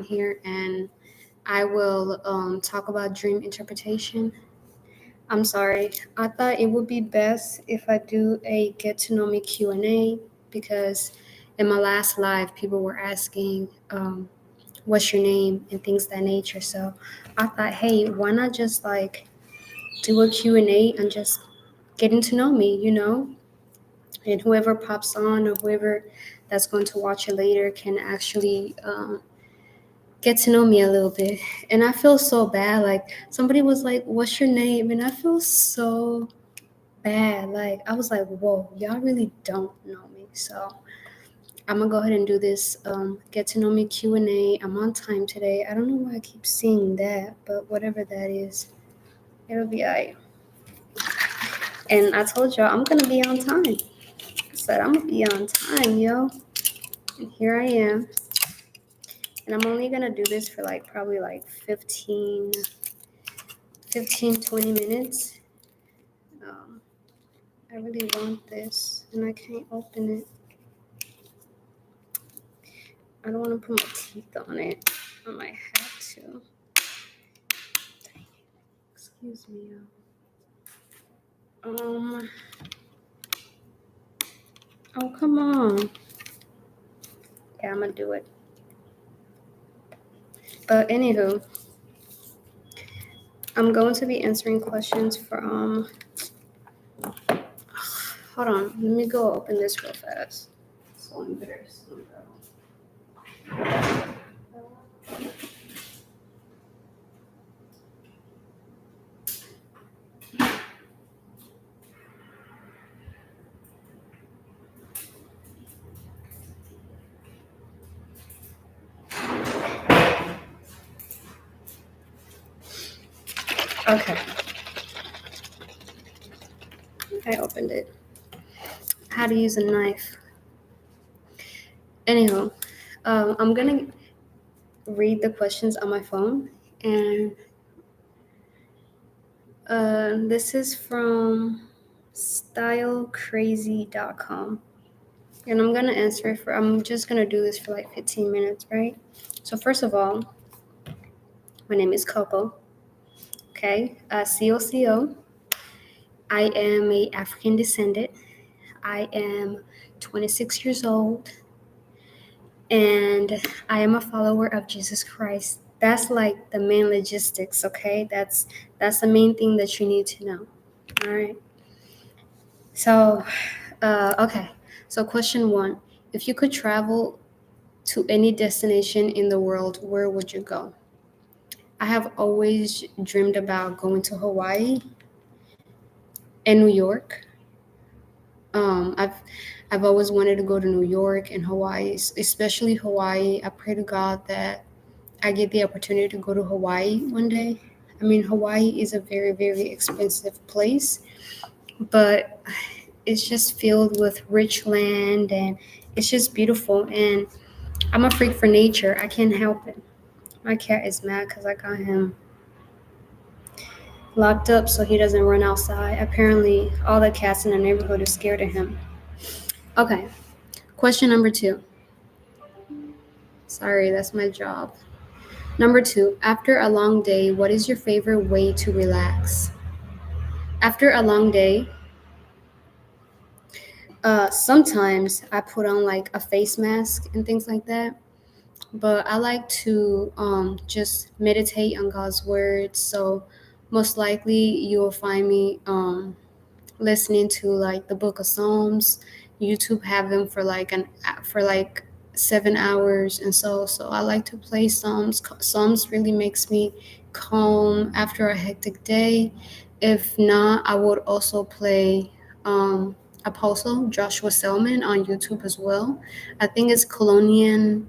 here and I will talk about dream interpretation. I'm sorry. I thought it would be best if I do a get to know me Q&A because in my last live people were asking what's your name and things of that nature. So I thought, hey, why not just like do a Q&A and just getting to know me, and whoever pops on or whoever that's going to watch it later can actually get to know me a little bit. And I feel so bad. Like somebody was like, "What's your name?" And I feel so bad. Like I was like, "Whoa, y'all really don't know me." So I'm gonna go ahead and do this get to know me Q&A. I'm on time today. I don't know why I keep seeing that, but whatever that is, it'll be alright. And I told y'all I'm gonna be on time. I said I'm gonna be on time, yo. And here I am. And I'm only gonna do this for like probably like 20 minutes. Um, I really want this and I can't open it. I don't want to put my teeth on it. I might have to. Excuse me, y'all. Oh, come on. Yeah, I'm gonna do it. But anywho, I'm going to be answering questions from. Hold on, let me go open this real fast. So embarrassed. Okay, I opened it. How to use a knife. Anyhow, I'm gonna read the questions on my phone, and this is from stylecrazy.com. And I'm gonna answer it I'm just gonna do this for like 15 minutes, right? So first of all, my name is Coco. Okay, COCO. I am a African descendant. I am 26 years old, and I am a follower of Jesus Christ. That's like the main logistics, okay? That's the main thing that you need to know. All right. So, okay. So question 1: if you could travel to any destination in the world, where would you go? I have always dreamed about going to Hawaii and New York. Um, I've I've always wanted to go to New York and Hawaii, especially Hawaii. I pray to God that I get the opportunity to go to Hawaii one day. I mean, Hawaii is a very, very expensive place, but it's just filled with rich land and it's just beautiful. And I'm a freak for nature. I can't help it. My cat is mad because I got him locked up so he doesn't run outside. Apparently, all the cats in the neighborhood are scared of him. Okay, question number 2. Sorry, that's my job. Number 2, after a long day, what is your favorite way to relax? After a long day, sometimes I put on like a face mask and things like that. But I like to just meditate on God's word. So most likely you will find me listening to like the Book of Psalms. YouTube have them for like 7 hours, and so I like to play Psalms. Psalms really makes me calm after a hectic day. If not, I would also play Apostle Joshua Selman on YouTube as well. I think it's Colonian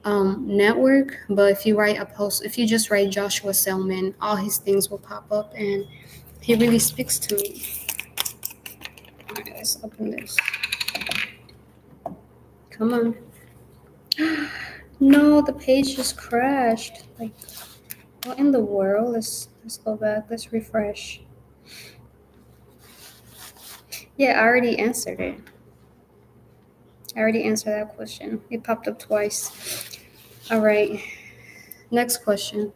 network, but if you just write Joshua Selman, all his things will pop up, and he really speaks to me. All right, let's open this. Come on. No, the page just crashed. Like, what in the world? Let's go back. Let's refresh. Yeah, I already answered it. I already answered that question. It popped up twice. All right. Next question.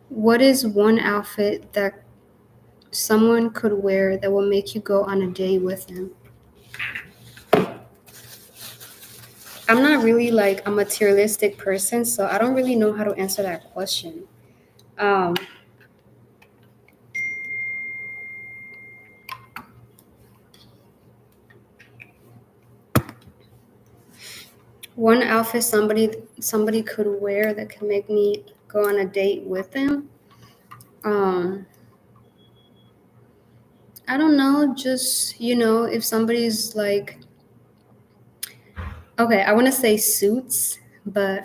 What is one outfit that someone could wear that will make you go on a date with them? I'm not really like a materialistic person, so I don't really know how to answer that question. Um, One outfit somebody could wear that could make me go on a date with them. Um, I don't know, just if somebody's like, okay, I want to say suits, but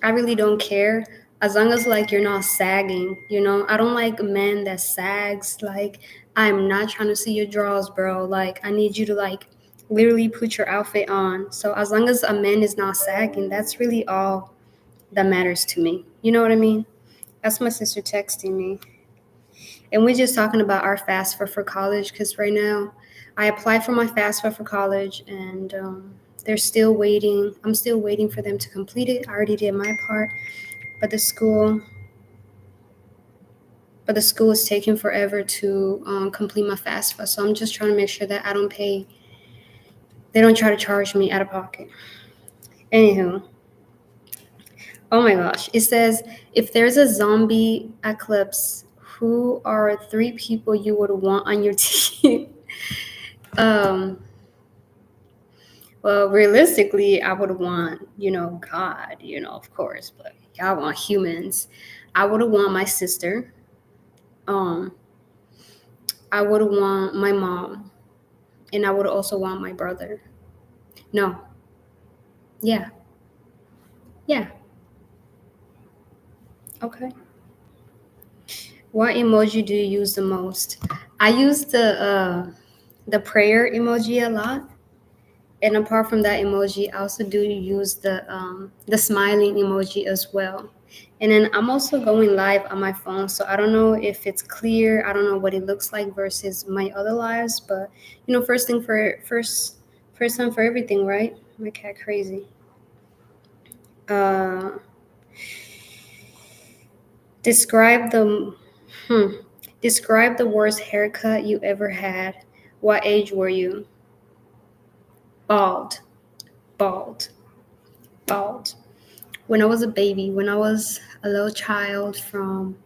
I really don't care as long as like you're not sagging. I don't like a man that sags. Like, I'm not trying to see your drawers, bro. Like, I need you to like literally put your outfit on. So as long as a man is not sagging, that's really all that matters to me. You know what I mean? That's my sister texting me. And we're just talking about our FAFSA for college because right now I applied for my FAFSA for college and they're still waiting. I'm still waiting for them to complete it. I already did my part, but the school is taking forever to complete my FAFSA. So I'm just trying to make sure that I don't pay. They don't try to charge me out of pocket. Anywho, oh my gosh. It says, if there's a zombie eclipse, who are three people you would want on your team? um, well, realistically, I would want, God, of course, but I want humans. I would want my sister. Um, I would want my mom, and I would also want my brother. No, yeah, yeah, okay. What emoji do you use the most? I use the prayer emoji a lot. And apart from that emoji, I also do use the smiling emoji as well. And then I'm also going live on my phone, so I don't know if it's clear. I don't know what it looks like versus my other lives, but first time for everything, right? My cat crazy. Uh, describe the hmm, describe the worst haircut you ever had. What age were you? Bald, bald, bald. When I was a baby, when I was a little child from,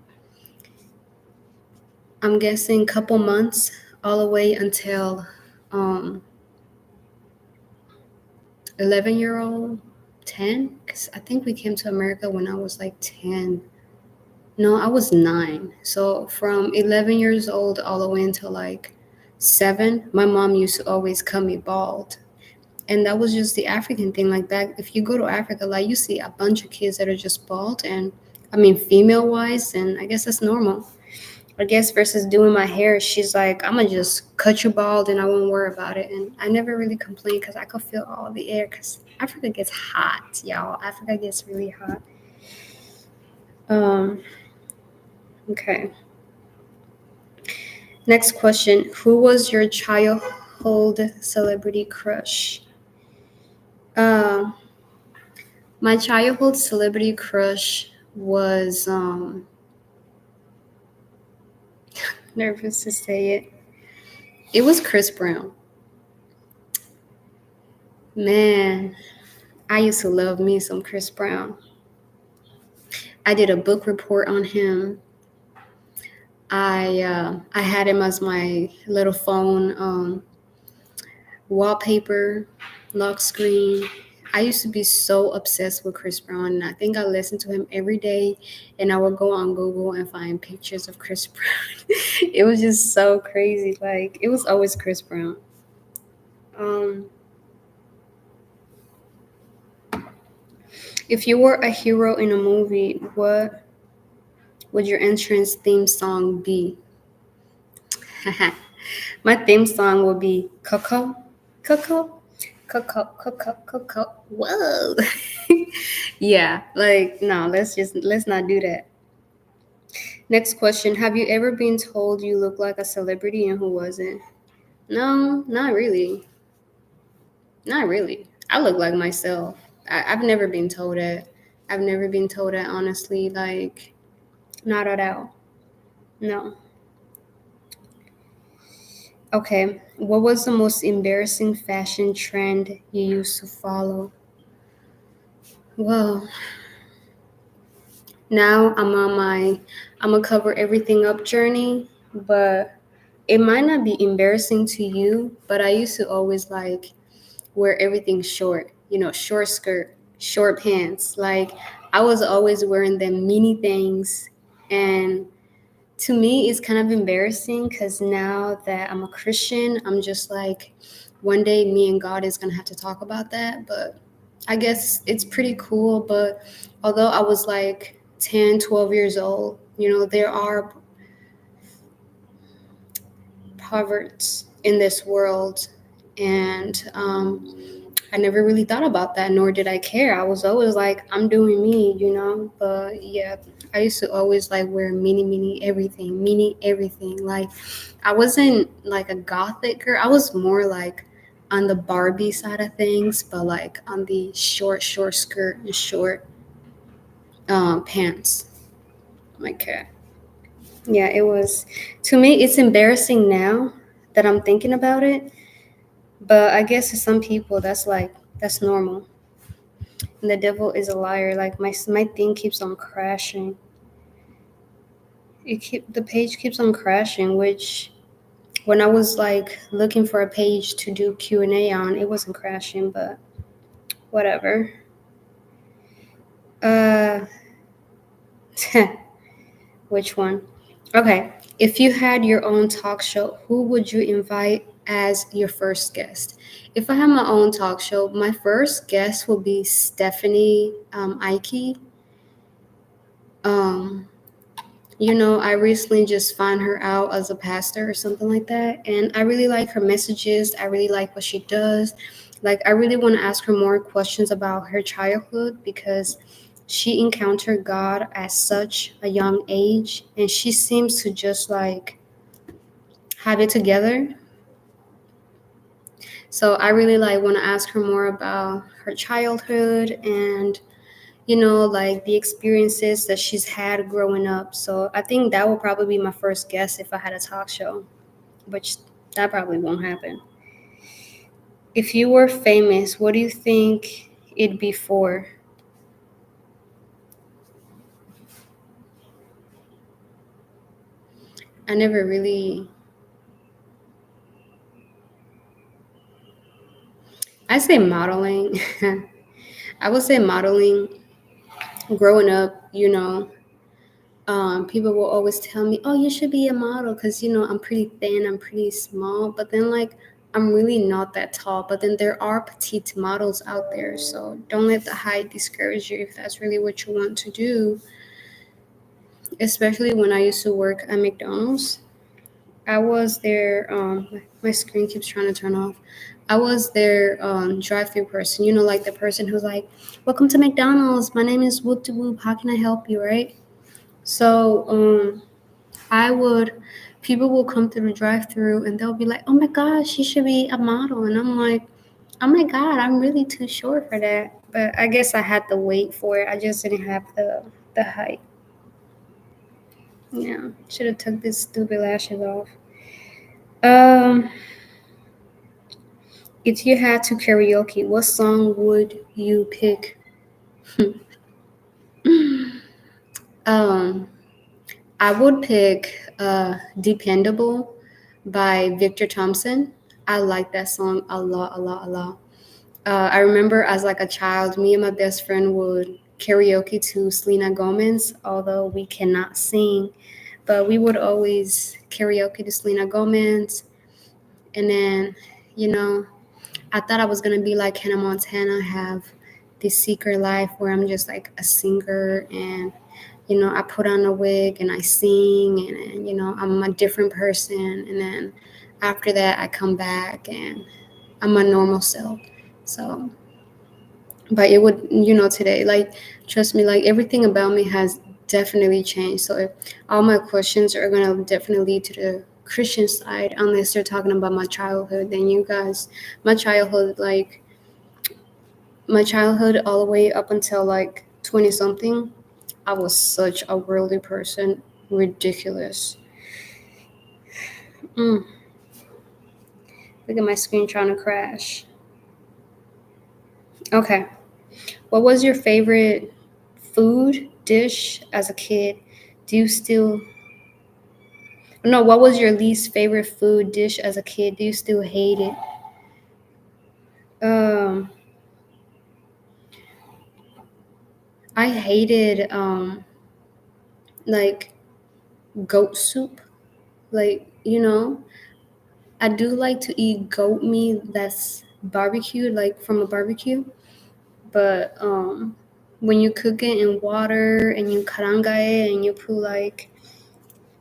I'm guessing, couple months all the way until 11-year old, 10, because I think we came to America when I was like 10. No, I was 9. So from 11 years old all the way until like 7, my mom used to always cut me bald. And that was just the African thing. Like back, if you go to Africa, like you see a bunch of kids that are just bald, and I mean female wise, and I guess that's normal. I guess versus doing my hair, she's like, I'm gonna just cut you bald and I won't worry about it. And I never really complained because I could feel all the air. Because Africa gets hot, y'all. Africa gets really hot. Um. Okay. Next question: who was your childhood celebrity crush? Um. My childhood celebrity crush was nervous to say it. It was Chris Brown. Man, I used to love me some Chris Brown. I did a book report on him. I had him as my little phone wallpaper, lock screen. I used to be so obsessed with Chris Brown, and I think I listened to him every day. And I would go on Google and find pictures of Chris Brown. It was just so crazy. Like it was always Chris Brown. Um, if you were a hero in a movie, what would your entrance theme song be? My theme song would be Coco, Coco, Coco, Coco, Coco. Whoa. Yeah, like no, let's not do that. Next question. Have you ever been told you look like a celebrity and who wasn't? No, not really. Not really. I look like myself. I've never been told that. I've never been told that, honestly. Like, not at all. No. Okay. What was the most embarrassing fashion trend you used to follow? Well, now I'm on my I'm gonna cover everything up journey, but it might not be embarrassing to you, but I used to always like wear everything short, short skirt, short pants. Like I was always wearing them mini things. And to me, it's kind of embarrassing because now that I'm a Christian, I'm just like, one day me and God is going to have to talk about that. But I guess it's pretty cool. But although I was like 10, 12 years old, there are perverts in this world. And I never really thought about that, nor did I care. I was always like, I'm doing me. But yeah, I used to always like wear mini everything. Like, I wasn't like a gothic girl. I was more like on the Barbie side of things, but like on the short skirt and short pants. Like, yeah, it was. To me, it's embarrassing now that I'm thinking about it. But I guess to some people, that's normal. And the devil is a liar. Like my thing keeps on crashing. The page keeps on crashing. Which when I was like looking for a page to do Q&A on, it wasn't crashing. But whatever. Uh, which one? Okay. If you had your own talk show, who would you invite as your first guest? If I have my own talk show, my first guest will be Stephanie Ike. Um, I recently just found her out as a pastor or something like that. And I really like her messages. I really like what she does. Like, I really want to ask her more questions about her childhood because she encountered God at such a young age. And she seems to just like have it together. So I really like want to ask her more about her childhood and like the experiences that she's had growing up. So I think that would probably be my first guess if I had a talk show, which that probably won't happen. If you were famous, what do you think it'd be for? I never really, I say modeling. I would say modeling. Growing up, people will always tell me, "Oh, you should be a model," because I'm pretty thin, I'm pretty small. But then, like, I'm really not that tall. But then there are petite models out there, so don't let the height discourage you if that's really what you want to do. Especially when I used to work at McDonald's, I was their my screen keeps trying to turn off. I was their drive-through person. Like the person who's like, "Welcome to McDonald's. My name is Whoop de Whoop. How can I help you?" Right? So I would, people will come through the drive through and they'll be like, "Oh my gosh, you should be a model." And I'm like, "Oh my God, I'm really too short for that." But I guess I had to wait for it. I just didn't have the height. Yeah, should have took this stupid lashes off. Um, if you had to karaoke, what song would you pick? um, I would pick "Dependable" by Victor Thompson. I like that song a lot, a lot, a lot. I remember as like a child, me and my best friend would karaoke to Selena Gomez, although we cannot sing, but we would always karaoke to Selena Gomez. And then, you know, I thought I was gonna be like Hannah Montana, have this secret life where I'm just like a singer and I put on a wig and I sing and I'm a different person and then after that I come back and I'm my normal self. So but it would today, like, trust me, like everything about me has definitely changed. So if all my questions are going to definitely lead to the Christian side unless they're talking about my childhood, then you guys, my childhood, like my childhood all the way up until like 20 something, I was such a worldly person. Ridiculous. Mm, look at my screen trying to crash. Okay. What was your favorite food dish as a kid? Do you still. No, what was your least favorite food dish as a kid? Do you still hate it? Um, I hated like goat soup. Like, I do like to eat goat meat that's barbecued, like from a barbecue. But when you cook it in water and you karanga it and you put like,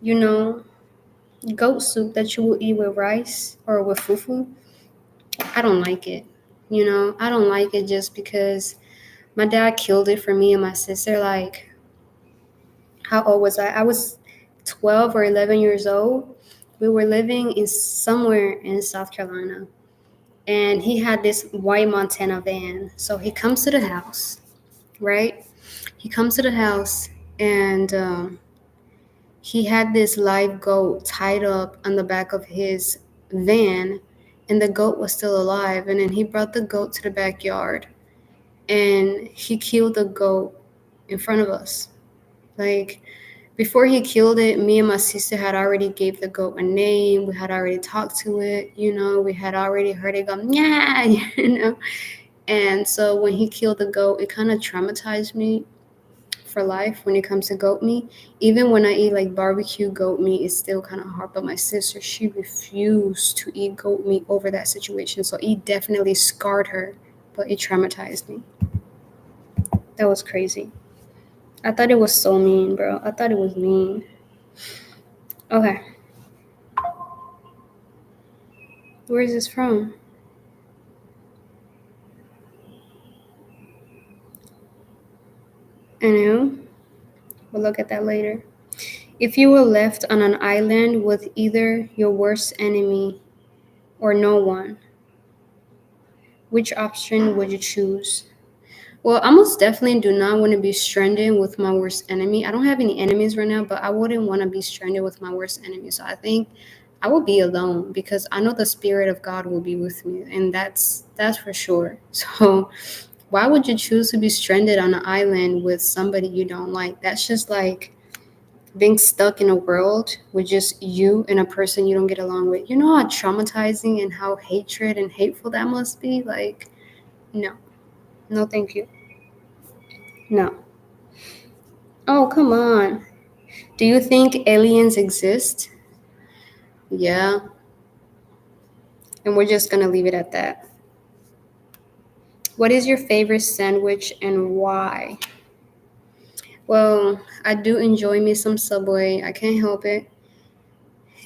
you know, goat soup that you will eat with rice or with fufu, I don't like it. I don't like it just because my dad killed it for me and my sister. Like, how old was I? I was 12 or 11 years old. We were living in somewhere in South Carolina, and he had this white Montana van. So he comes to the house, right? He comes to the house, and he had this live goat tied up on the back of his van, and the goat was still alive. And then he brought the goat to the backyard, and he killed the goat in front of us. Like, before he killed it, me and my sister had already gave the goat a name. We had already talked to it, we had already heard it go, yeah, And so when he killed the goat, it kind of traumatized me for life when it comes to goat meat. Even when I eat like barbecue goat meat, it's still kind of hard. But my sister, she refused to eat goat meat over that situation. So it definitely scarred her, but it traumatized me. That was crazy. I thought it was so mean, bro. I thought it was mean. Okay. Where is this from? I know. We'll look at that later. If you were left on an island with either your worst enemy or no one, which option would you choose? Well, I most definitely do not want to be stranded with my worst enemy. I don't have any enemies right now, but I wouldn't want to be stranded with my worst enemy. So I think I will be alone because I know the spirit of God will be with me, and that's for sure. So why would you choose to be stranded on an island with somebody you don't like? That's just like being stuck in a world with just you and a person you don't get along with. You know how traumatizing and how hatred and hateful that must be? Like, no. No, thank you. No. Oh, come on. Do you think aliens exist? Yeah. And we're just going to leave it at that. What is your favorite sandwich and why? Well, I do enjoy me some Subway. I can't help it.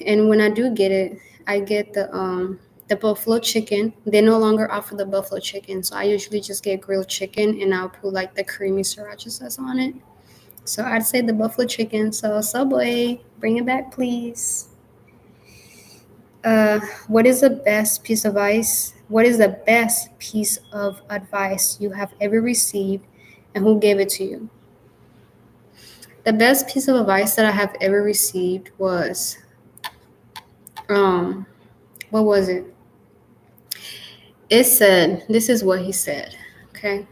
And when I do get it, I get the buffalo chicken. They no longer offer the buffalo chicken, so I usually just get grilled chicken and I'll put like the creamy sriracha sauce on it. So I'd say the buffalo chicken. So Subway, bring it back, please. What is the best piece of advice? What is the best piece of advice you have ever received, and who gave it to you? The best piece of advice that I have ever received was, um, what was it? It said, this is what he said. Okay.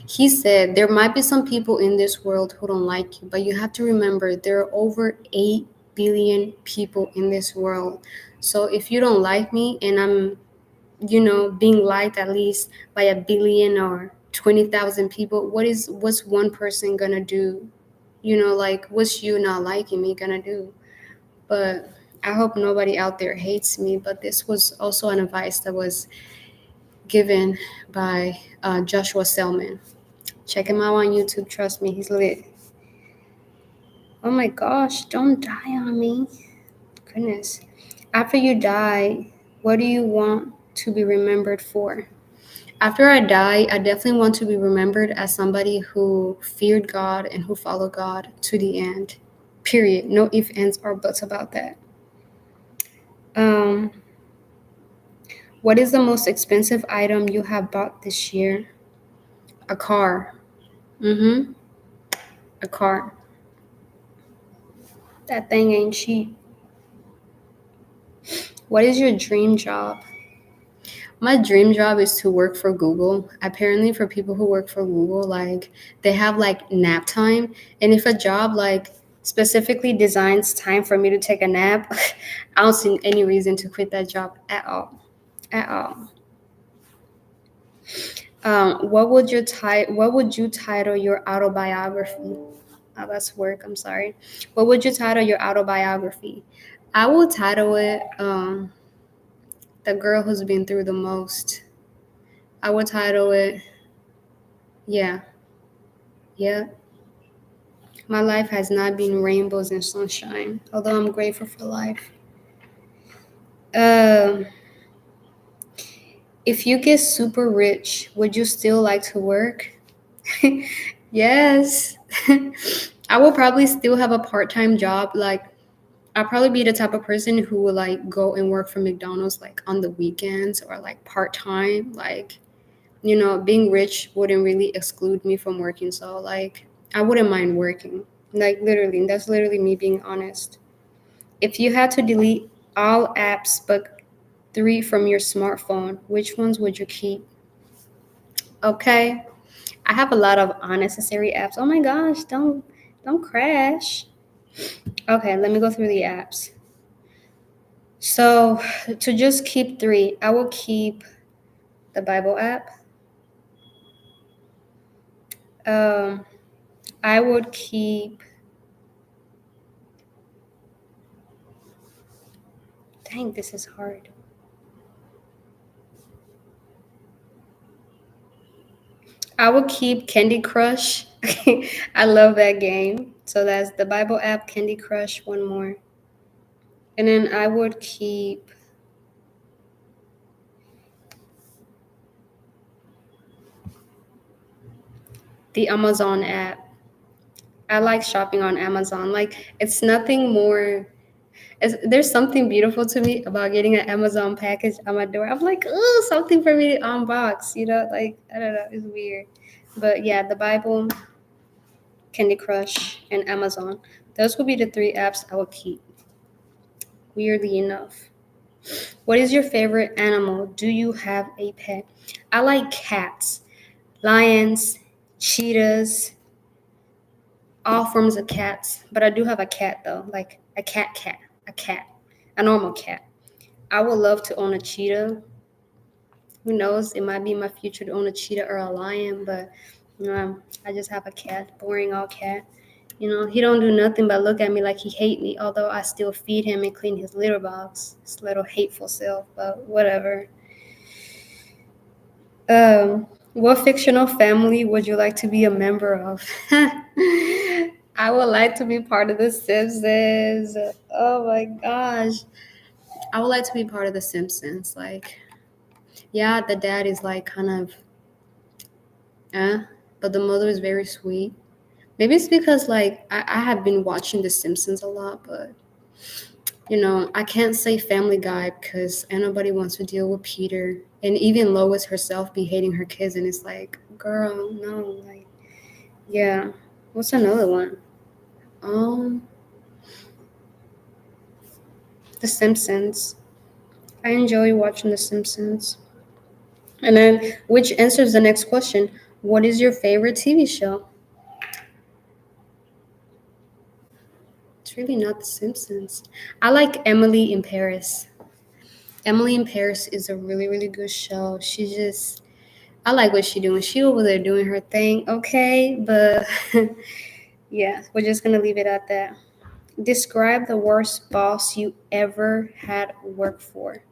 He said, there might be some people in this world who don't like you, but you have to remember there are over 8 billion people in this world. So if you don't like me and I'm being liked at least by a billion or 20,000 people, what's one person gonna do? Like, what's you not liking me gonna do? But I hope nobody out there hates me. But this was also an advice that was given by Joshua Selman. Check him out on YouTube. Trust me, he's lit. Oh my gosh, don't die on me. Goodness. After you die, what do you want to be remembered for? After I die, I definitely want to be remembered as somebody who feared God and who followed God to the end. Period. No ifs, ands, or buts about that. Um, what is the most expensive item you have bought this year? A car. Mm-hmm. A car. That thing ain't cheap. What is your dream job? My dream job is to work for Google. Apparently, for people who work for Google, like they have like nap time, and if a job like specifically designs time for me to take a nap, I don't see any reason to quit that job at all. At all. What would you title your autobiography? Oh, that's work. I'm sorry. What would you title your autobiography? I will title it "The Girl Who's Been Through the Most." I would title it, yeah, yeah. My life has not been rainbows and sunshine, although I'm grateful for life. Um, if you get super rich, would you still like to work? Yes. I will probably still have a part-time job. Like I'll probably be the type of person who will like go and work for McDonald's like on the weekends or like part-time. Like, being rich wouldn't really exclude me from working. So like I wouldn't mind working. Like literally, that's literally me being honest. If you had to delete all apps but three from your smartphone, which ones would you keep? Okay. I have a lot of unnecessary apps. Oh my gosh, don't crash. Okay, let me go through the apps. So, to just keep three, I will keep the Bible app. Um, I would keep, dang, this is hard. I would keep Candy Crush. I love that game. So that's the Bible app, Candy Crush, one more. And then I would keep the Amazon app. I like shopping on Amazon. Like, it's nothing more. There's something beautiful to me about getting an Amazon package on my door. I'm like, oh, something for me to unbox. Like I don't know, it's weird. But yeah, the Bible, Candy Crush, and Amazon. Those would be the three apps I would keep. Weirdly enough. What is your favorite animal? Do you have a pet? I like cats, lions, cheetahs, all forms of cats. But I do have a cat though, like a cat, a normal cat. I would love to own a cheetah. Who knows? It might be my future to own a cheetah or a lion, but I just have a cat, boring old cat. He don't do nothing but look at me like he hate me. Although I still feed him and clean his litter box. His little hateful self, but whatever. What fictional family would you like to be a member of? I would like to be part of the Simpsons. Oh my gosh. I would like to be part of the Simpsons. Like, yeah, the dad is like kind of but the mother is very sweet. Maybe it's because like I have been watching The Simpsons a lot, but I can't say Family Guy because nobody wants to deal with Peter, and even Lois herself be hating her kids, and it's like, girl, no, like, yeah. What's another one? Um, The Simpsons. I enjoy watching The Simpsons. And then, which answers the next question: what is your favorite TV show? It's really not The Simpsons. I like Emily in Paris. Emily in Paris is a really, really good show. I like what she doing. She over there doing her thing, okay? But yeah, we're just gonna leave it at that. Describe the worst boss you ever had work for.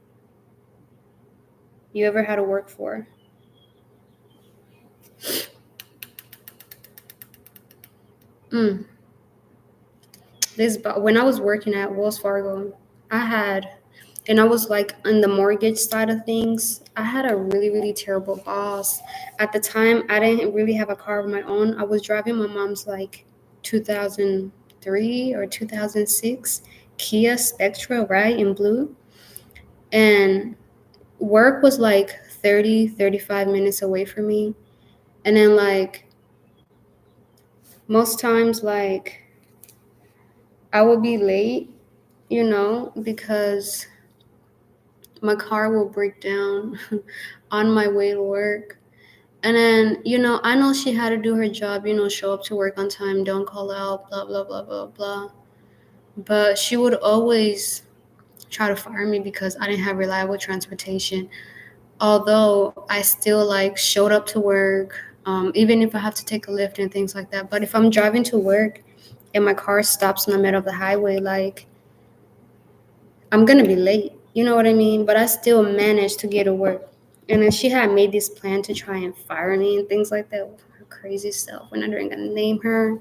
You ever had to work for? Mm. When I was working at Wells Fargo, I had, and I was like on the mortgage side of things. I had a really, really terrible boss. At the time, I didn't really have a car of my own. I was driving my mom's like 2003 or 2006 Kia Spectra, right, in blue. And work was like 30, 35 minutes away from me. And then like Most times, like, I will be late, because my car will break down on my way to work. And then, I know she had to do her job, show up to work on time, don't call out, blah, blah, blah, blah, blah. But she would always try to fire me because I didn't have reliable transportation. Although I still like showed up to work, even if I have to take a lift and things like that. But if I'm driving to work and my car stops in the middle of the highway, like, I'm gonna be late. You know what I mean? But I still managed to get to work. And then she had made this plan to try and fire me and things like that with her crazy self. We're not even gonna name her.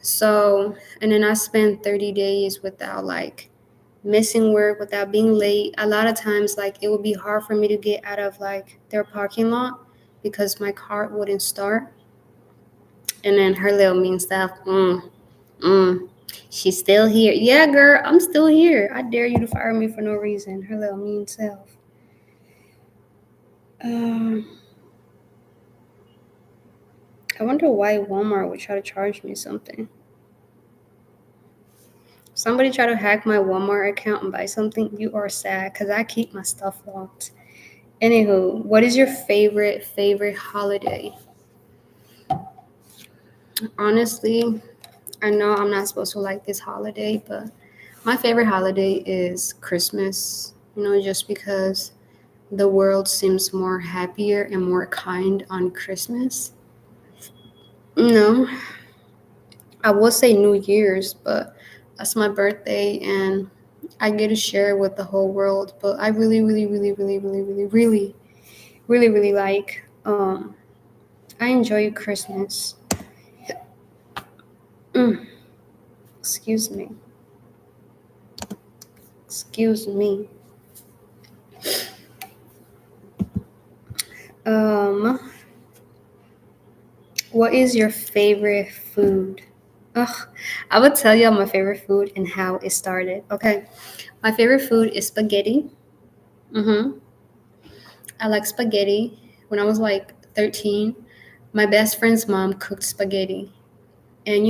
So and then I spent 30 days without like missing work, without being late. A lot of times like it would be hard for me to get out of like their parking lot because my car wouldn't start. And then her little mean stuff, mm, she's still here. Yeah, girl, I'm still here. I dare you to fire me for no reason. Her little mean self. Um, I wonder why Walmart would try to charge me something. Somebody try to hack my Walmart account and buy something, you are sad because I keep my stuff locked. Anywho, what is your favorite holiday? Honestly, I know I'm not supposed to like this holiday, but my favorite holiday is Christmas. Just because the world seems more happier and more kind on Christmas. No, I would say New Year's, but that's my birthday and I get to share it with the whole world. But I really, really, really, really, really, really, really, really, really like. I enjoy Christmas. Mm, excuse me. Excuse me. Um, what is your favorite food? Ugh, I would tell you my favorite food and how it started. Okay, my favorite food is spaghetti. Mm-hmm. I like spaghetti. When I was like 13, my best friend's mom cooked spaghetti. And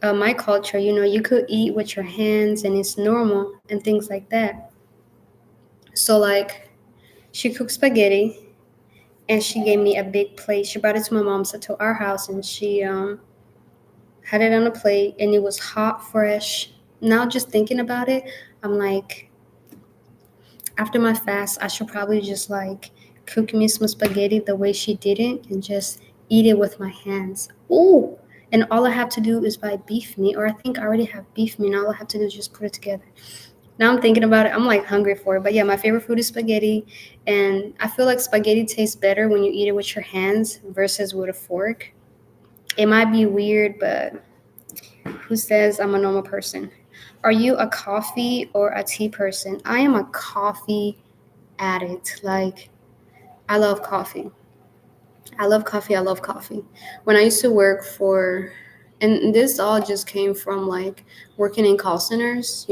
my culture, you could eat with your hands and it's normal and things like that. So, like, she cooked spaghetti and she gave me a big plate. She brought it to my mom's to our house and she had it on a plate and it was hot, fresh. Now, just thinking about it, I'm like, after my fast, I should probably just like cook me some spaghetti the way she did it and just eat it with my hands. Ooh! And all I have to do is buy beef meat, or I think I already have beef meat. And all I have to do is just put it together. Now I'm thinking about it. I'm like hungry for it. But yeah, my favorite food is spaghetti. And I feel like spaghetti tastes better when you eat it with your hands versus with a fork. It might be weird, but who says I'm a normal person? Are you a coffee or a tea person? I am a coffee addict. Like, I love coffee. I love coffee. I love coffee. When I used to work for, and this all just came from like working in call centers.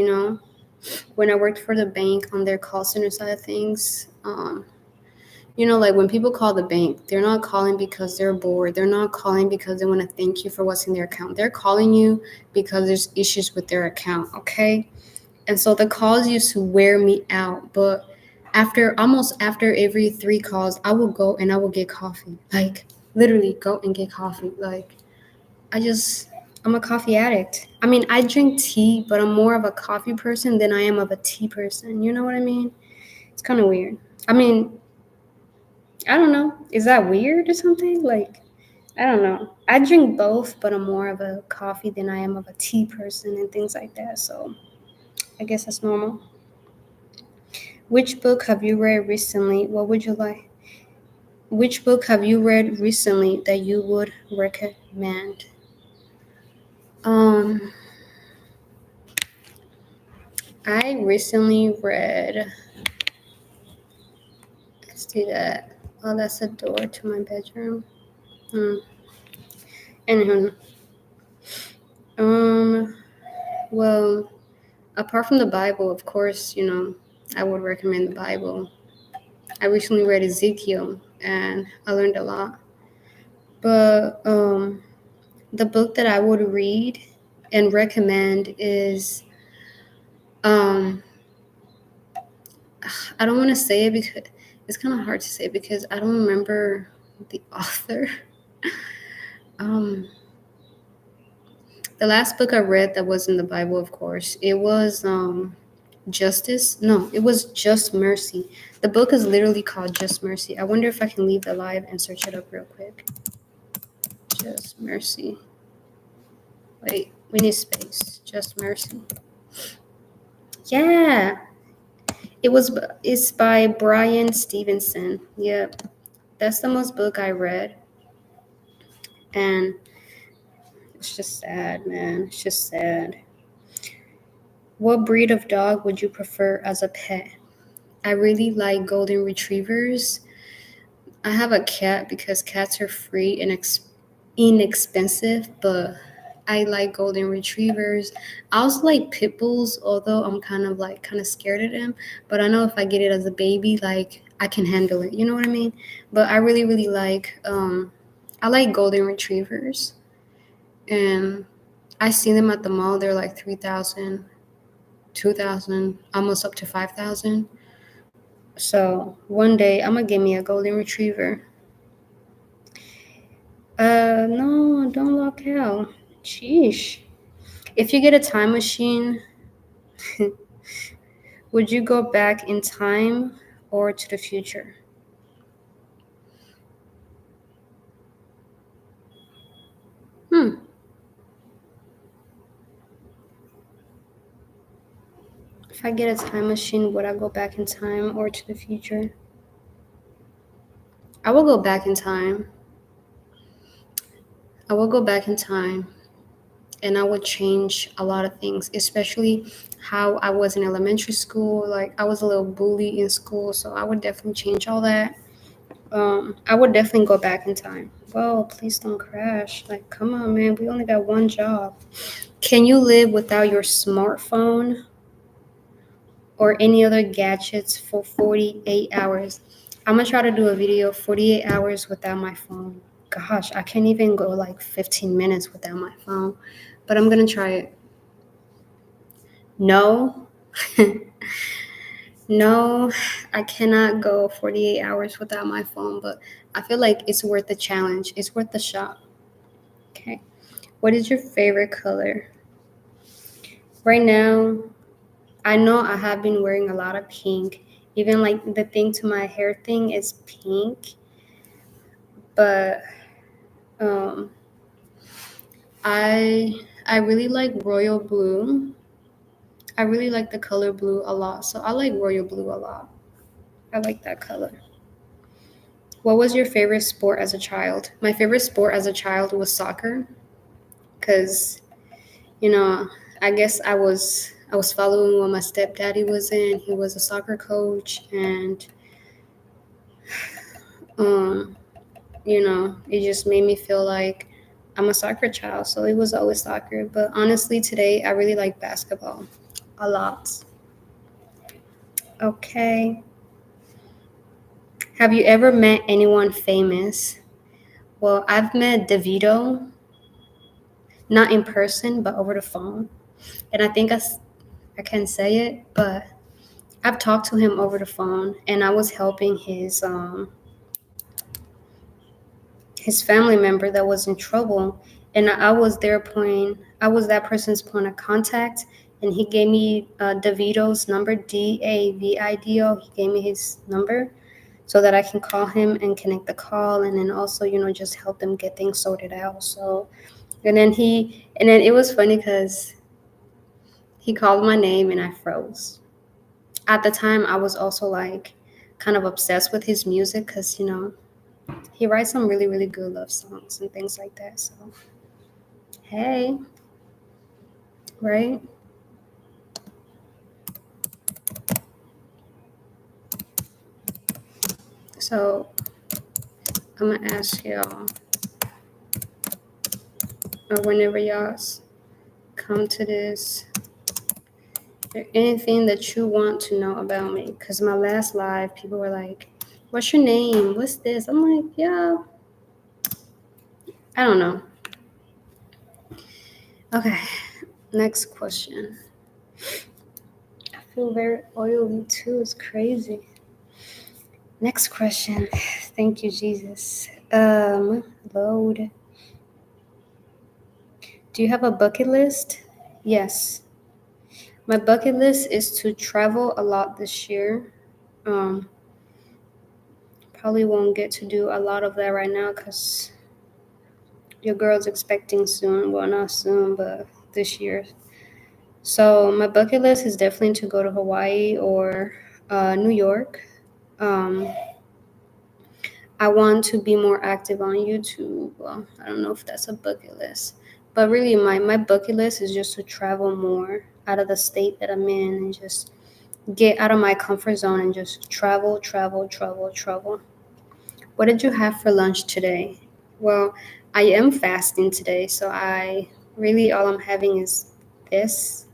When I worked for the bank on their call center side of things, like when people call the bank, they're not calling because they're bored. They're not calling because they want to thank you for what's in their account. They're calling you because there's issues with their account, okay? And so the calls used to wear me out. But after every 3 calls, I will go and I will get coffee. Like, literally go and get coffee. Like, I just, I'm a coffee addict. I mean, I drink tea, but I'm more of a coffee person than I am of a tea person. You know what I mean? It's kind of weird. I mean, I don't know. Is that weird or something? Like, I don't know. I drink both, but I'm more of a coffee than I am of a tea person and things like that. So I guess that's normal. Which book have you read recently? What would you like? Which book have you read recently that you would recommend? Um, I recently read. Let's do that. Oh, that's a door to my bedroom. Hmm. Anywho, um, well, apart from the Bible, of course, I would recommend the Bible. I recently read Ezekiel, and I learned a lot. But the book that I would read and recommend is um, I don't want to say it because it's kind of hard to say because I don't remember the author. um, the last book I read that was in the Bible, of course, it was Justice. No, it was Just Mercy. The book is literally called Just Mercy. I wonder if I can leave the live and search it up real quick. Just Mercy. Wait, we need space. Just Mercy. Yeah, it was. It's by Brian Stevenson. Yep, that's the most book I read, and it's just sad, man. It's just sad. What breed of dog would you prefer as a pet? I really like golden retrievers. I have a cat because cats are free and inexpensive, but I like golden retrievers. I also like pit bulls, although I'm kind of scared of them. But I know if I get it as a baby, like I can handle it. You know what I mean? But I really, really like I like golden retrievers, and I see them at the mall. They're like 3,000, 2,000, almost up to 5,000. So one day I'm gonna get me a golden retriever. No, don't lock out. Sheesh. If you get a time machine, would you go back in time or to the future? Hmm. If I get a time machine, would I go back in time or to the future? I will go back in time. I will go back in time and I would change a lot of things, especially how I was in elementary school. Like I was a little bully in school, so I would definitely change all that. I would definitely go back in time. Whoa, please don't crash. Like, come on, man. We only got one job. Can you live without your smartphone or any other gadgets for 48 hours? I'm gonna try to do a video 48 hours without my phone. Gosh, I can't even go like 15 minutes without my phone, but I'm gonna try it. No, no, I cannot go 48 hours without my phone, but I feel like it's worth the challenge. It's worth the shot. Okay. What is your favorite color? Right now, I know I have been wearing a lot of pink. Even like the thing to my hair thing is pink, but um, I really like royal blue. I really like the color blue a lot, so I like royal blue a lot. I like that color. What was your favorite sport as a child? My favorite sport as a child was soccer, because you know I guess I was following what my stepdaddy was in. He was a soccer coach, and um, it just made me feel like I'm a soccer child. So it was always soccer. But honestly, today I really like basketball a lot. Okay. Have you ever met anyone famous? Well, I've met DeVito, not in person, but over the phone. And I think I can say it, but I've talked to him over the phone, and I was helping his family member that was in trouble, and I was that person's point of contact, and he gave me DeVito's number, Davido. He gave me his number so that I can call him and connect the call, and then also just help them get things sorted out. So and then it was funny because he called my name and I froze. At the time I was also like kind of obsessed with his music because he writes some really, really good love songs and things like that. So, hey, right? So, I'm gonna ask y'all, or whenever y'all come to this, is there anything that you want to know about me? Because my last live, people were like, what's your name? What's this? I'm like, yeah, I don't know. Okay, next question. I feel very oily too. It's crazy. Next question. Thank you, Jesus. Load. Do you have a bucket list? Yes. My bucket list is to travel a lot this year. Um, Probably won't get to do a lot of that right now because your girl's expecting soon. Well, not soon, but this year. So my bucket list is definitely to go to Hawaii or New York. Um, I want to be more active on YouTube. Well, I don't know if that's a bucket list, but really, my bucket list is just to travel more out of the state that I'm in and just get out of my comfort zone and just travel, travel, travel, travel. What did you have for lunch today? Well, I am fasting today, so I really all I'm having is this.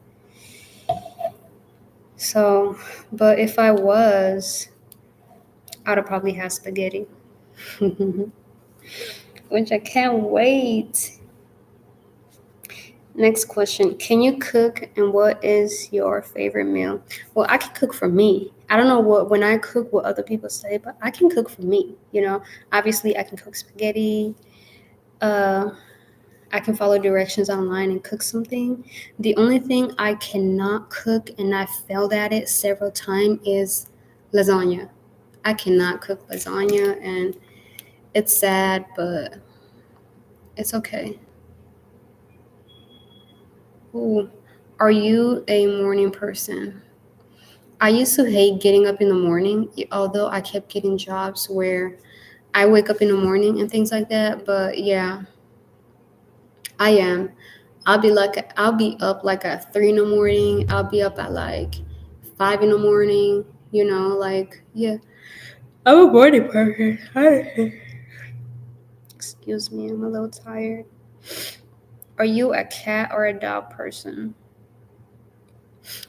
So, but if I was, I'd have probably have spaghetti, which I can't wait. Next question. Can you cook and what is your favorite meal? Well, I can cook for me. I don't know what when I cook what other people say, but I can cook for me, you know. Obviously, I can cook spaghetti. Uh I can follow directions online and cook something. The only thing I cannot cook and I failed at it several times is lasagna. I cannot cook lasagna and it's sad, but it's okay. Ooh. Are you a morning person? I used to hate getting up in the morning, although I kept getting jobs where I wake up in the morning and things like that. But yeah, I am. I'll be up like at 3 in the morning. I'll be up at like 5 in the morning. You know, like yeah. I'm a morning person. Excuse me, I'm a little tired. Are you a cat or a dog person?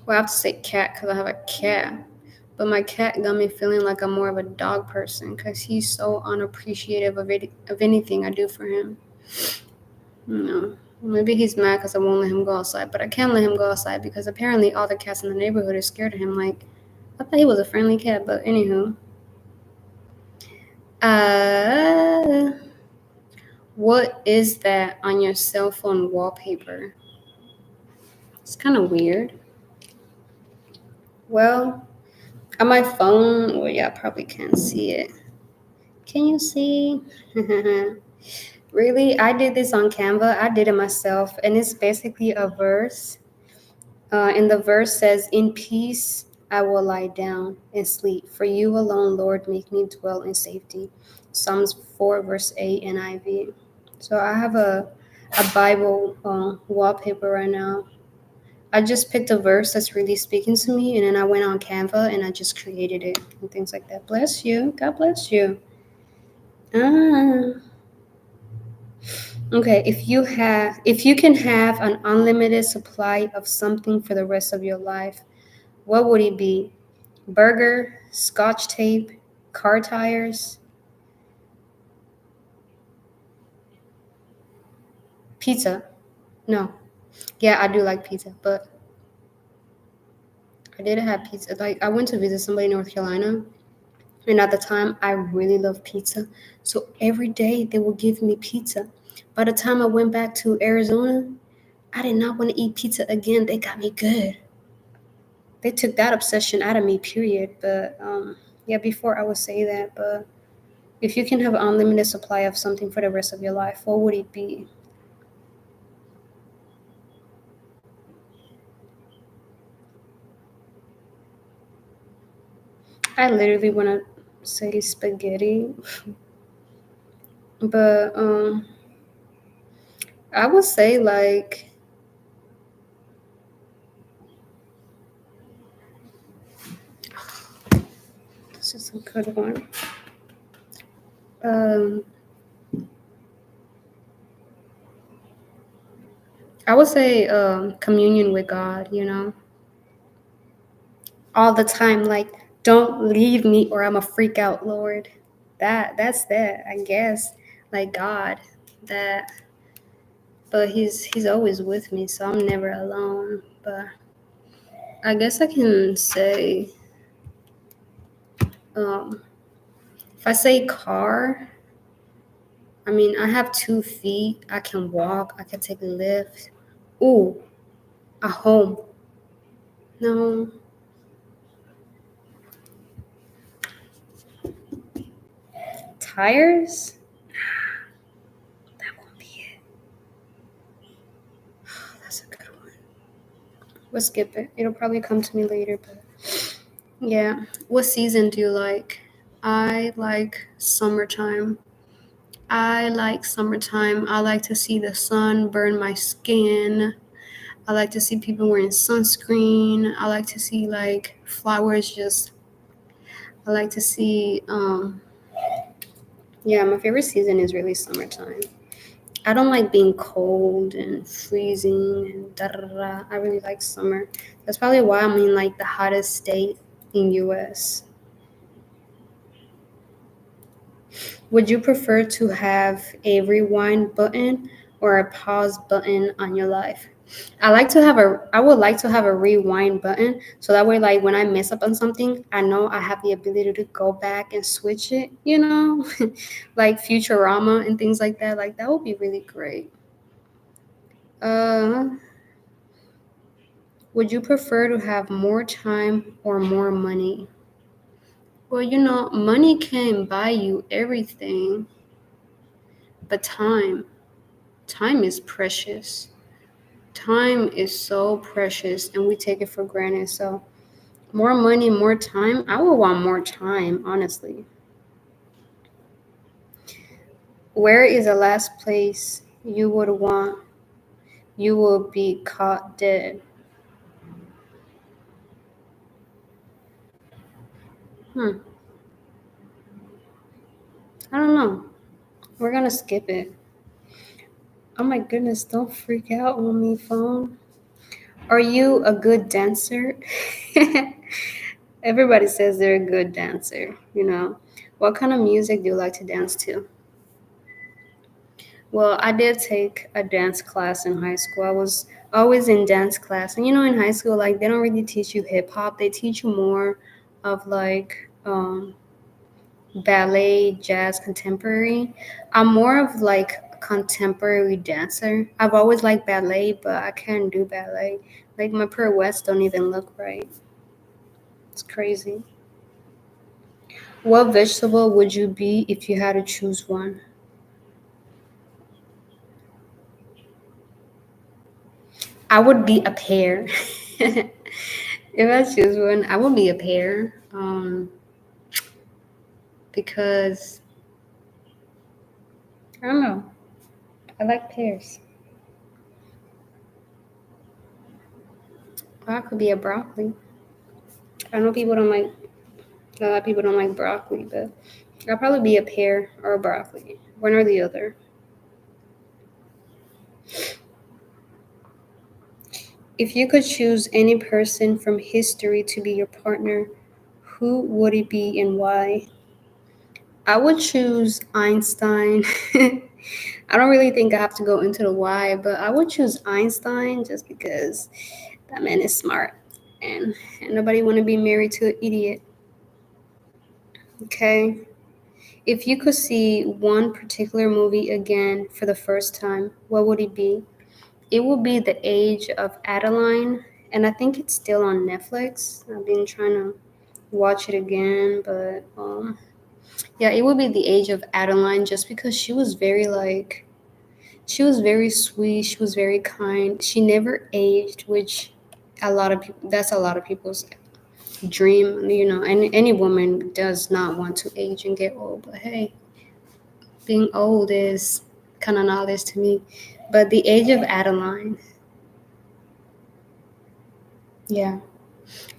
Well, I have to say cat because I have a cat. But my cat got me feeling like I'm more of a dog person because he's so unappreciative of anything I do for him. You know, maybe he's mad because I won't let him go outside, but I can't let him go outside because apparently all the cats in the neighborhood are scared of him. Like, I thought he was a friendly cat, but anywho. Uh, what is that on your cell phone wallpaper? It's kind of weird. Well, on my phone, well, yeah, I probably can't see it. Can you see? Really? I did this on Canva. I did it myself, and it's basically a verse. And the verse says, "In peace I will lie down and sleep. For you alone, Lord, make me dwell in safety." Psalms 4, verse 8, NIV. So I have a Bible wallpaper right now. I just picked a verse that's really speaking to me, and then I went on Canva and I just created it and things like that. Bless you. God bless you. Ah. Okay, if you can have an unlimited supply of something for the rest of your life, what would it be? Burger, scotch tape, car tires, pizza. No. Yeah, I do like pizza, but I didn't have pizza. Like I went to visit somebody in North Carolina, and at the time I really loved pizza. So every day they would give me pizza. By the time I went back to Arizona, I did not want to eat pizza again. They got me good. They took that obsession out of me, period. But yeah, before I would say that, but if you can have an unlimited supply of something for the rest of your life, what would it be? I literally want to say spaghetti, but I would say like this is a good one. Um, I would say communion with God. You know, all the time. Like, don't leave me, or I'm a freak out, Lord. That's that. I guess. Like God. that, but he's always with me, so I'm never alone. But I guess I can say, um, if I say car, I mean I have 2 feet. I can walk. I can take a lift. Ooh, a home. No, tires. That won't be it. That's a good one. We'll skip it. It'll probably come to me later. But yeah, what season do you like? I like summertime. I like summertime. I like to see the sun burn my skin. I like to see people wearing sunscreen. I like to see like flowers just I like to see yeah, my favorite season is really summertime. I don't like being cold and freezing and da da da. I really like summer. That's probably why I'm in like the hottest state in US. Would you prefer to have a rewind button or a pause button on your life? I would like to have a rewind button so that way like when I mess up on something, I know I have the ability to go back and switch it, you know? Like Futurama and things like that. Like that would be really great. Uh would you prefer to have more time or more money? Well, money can buy you everything, but time is precious. Time is so precious and we take it for granted. So, more money, more time. I would want more time, honestly. Where is the last place you would want you will be caught dead? Hmm. I don't know. We're gonna skip it. Oh my goodness, don't freak out on me, phone. Are you a good dancer? Everybody says they're a good dancer. What kind of music do you like to dance to? Well, I did take a dance class in high school. I was always in dance class. And in high school, like, they don't really teach you hip hop, they teach you more of like ballet, jazz, contemporary. I'm more of like a contemporary dancer. I've always liked ballet, but I can't do ballet. Like, my pirouettes don't even look right. It's crazy. What vegetable would you be if you had to choose one? I would be a pear. If I choose one, I would be a pear. Because I don't know. I like pears. Or I could be a broccoli. I know people don't like a lot of people don't like broccoli, but I'll probably be a pear or a broccoli. One or the other. If you could choose any person from history to be your partner, who would it be and why? I would choose Einstein. I don't really think I have to go into the why, but I would choose Einstein just because that man is smart and nobody want to be married to an idiot. Okay. If you could see one particular movie again for the first time, what would it be? It would be The Age of Adeline, and I think it's still on Netflix. I've been trying to watch it again, but yeah, it would be The Age of Adeline just because she was very sweet, she was very kind. She never aged, which a lot of people's dream, and any woman does not want to age and get old, but hey, being old is kind of knowledge to me. But The Age of Adeline, yeah.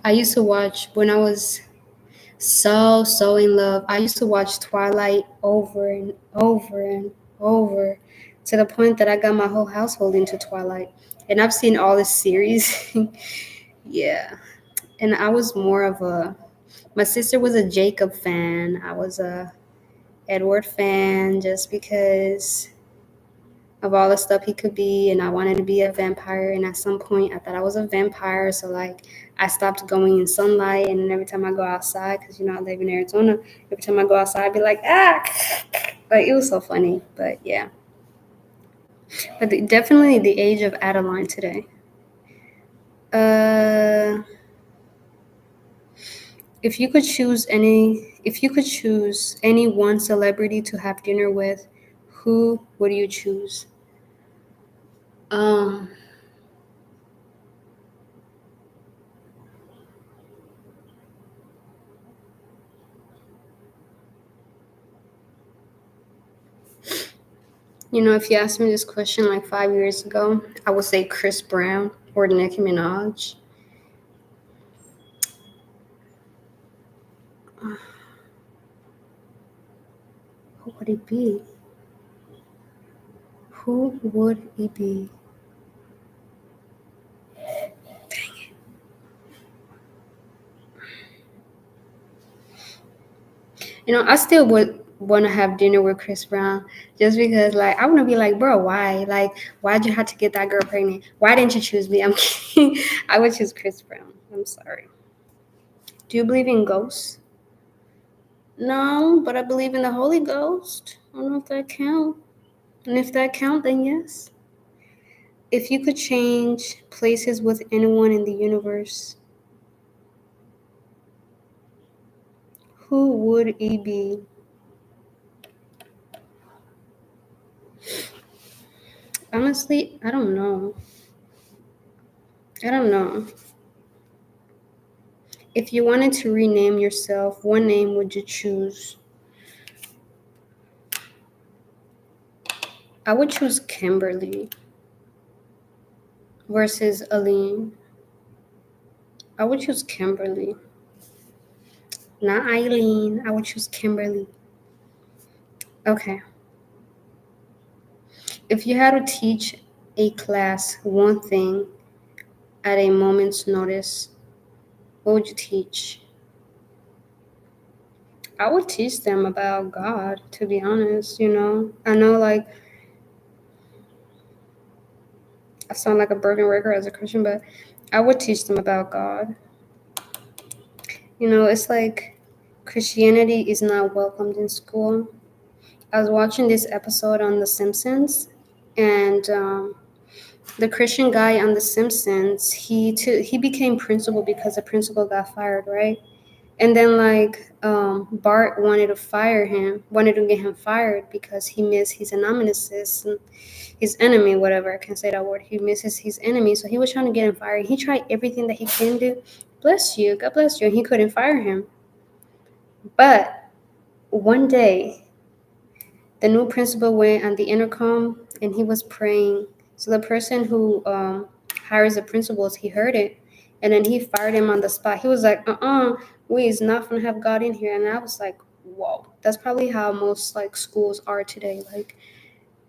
I used to watch when I was so in love. I used to watch Twilight over and over and over to the point that I got my whole household into Twilight. And I've seen all the series. Yeah. And I was more of my sister was a Jacob fan. I was a Edward fan just because of all the stuff he could be, and I wanted to be a vampire. And at some point, I thought I was a vampire, so like I stopped going in sunlight. And then every time I go outside, because I live in Arizona, every time I go outside, I'd be like, ah, like it was so funny. But yeah, but definitely the age of Adeline today. Uh, if you could choose any one celebrity to have dinner with, who would you choose? Um, if you asked me this question like 5 years ago, I would say Chris Brown or Nicki Minaj. Who would it be? Who would it be? I still would want to have dinner with Chris Brown just because, like, I want to be like, bro, why? Like, why'd you have to get that girl pregnant? Why didn't you choose me? I'm kidding. I would choose Chris Brown. I'm sorry. Do you believe in ghosts? No, but I believe in the Holy Ghost. I don't know if that count. And if that count, then yes. If you could change places with anyone in the universe, who would it be? Honestly, I don't know. I don't know. If you wanted to rename yourself, what name would you choose? I would choose Kimberly versus Aline. I would choose Kimberly. Not Eileen. I would choose Kimberly. Okay. If you had to teach a class one thing at a moment's notice, what would you teach? I would teach them about God, to be honest. I know, like, I sound like a broken record as a Christian, but I would teach them about God. It's like Christianity is not welcomed in school. I was watching this episode on The Simpsons, and the Christian guy on The Simpsons, he became principal because the principal got fired, right? And then like Bart wanted to get him fired because he missed his nemesis, his enemy, whatever. I can't say that word. He misses his enemy, so he was trying to get him fired. He tried everything that he can do. Bless you, God bless you, and he couldn't fire him. But one day, the new principal went on the intercom and he was praying. So the person who hires the principals, he heard it, and then he fired him on the spot. He was like, we is not gonna have God in here. And I was like, whoa, that's probably how most like schools are today. Like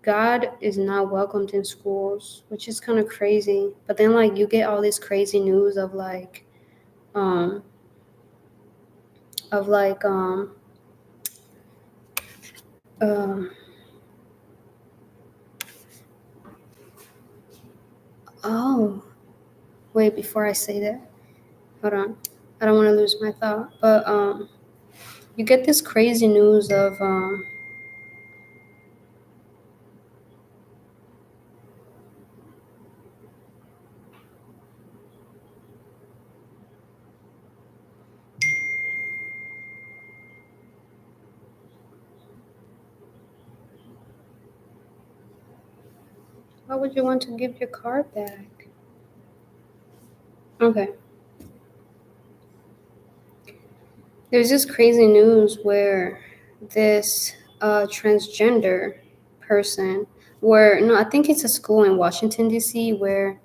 God is not welcomed in schools, which is kind of crazy. But then like you get all this crazy news of like um of like um oh wait, before I say that, hold on. I don't want to lose my thought. But you get this crazy news of why would you want to give your car back? Okay. There's this crazy news where this transgender person, where, no, I think it's a school in Washington, D.C., where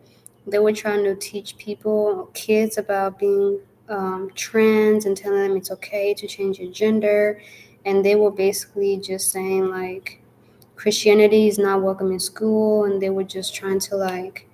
they were trying to teach kids about being trans and telling them it's okay to change your gender. And they were basically just saying, like, Christianity is not welcome in school, and they were just trying to, like,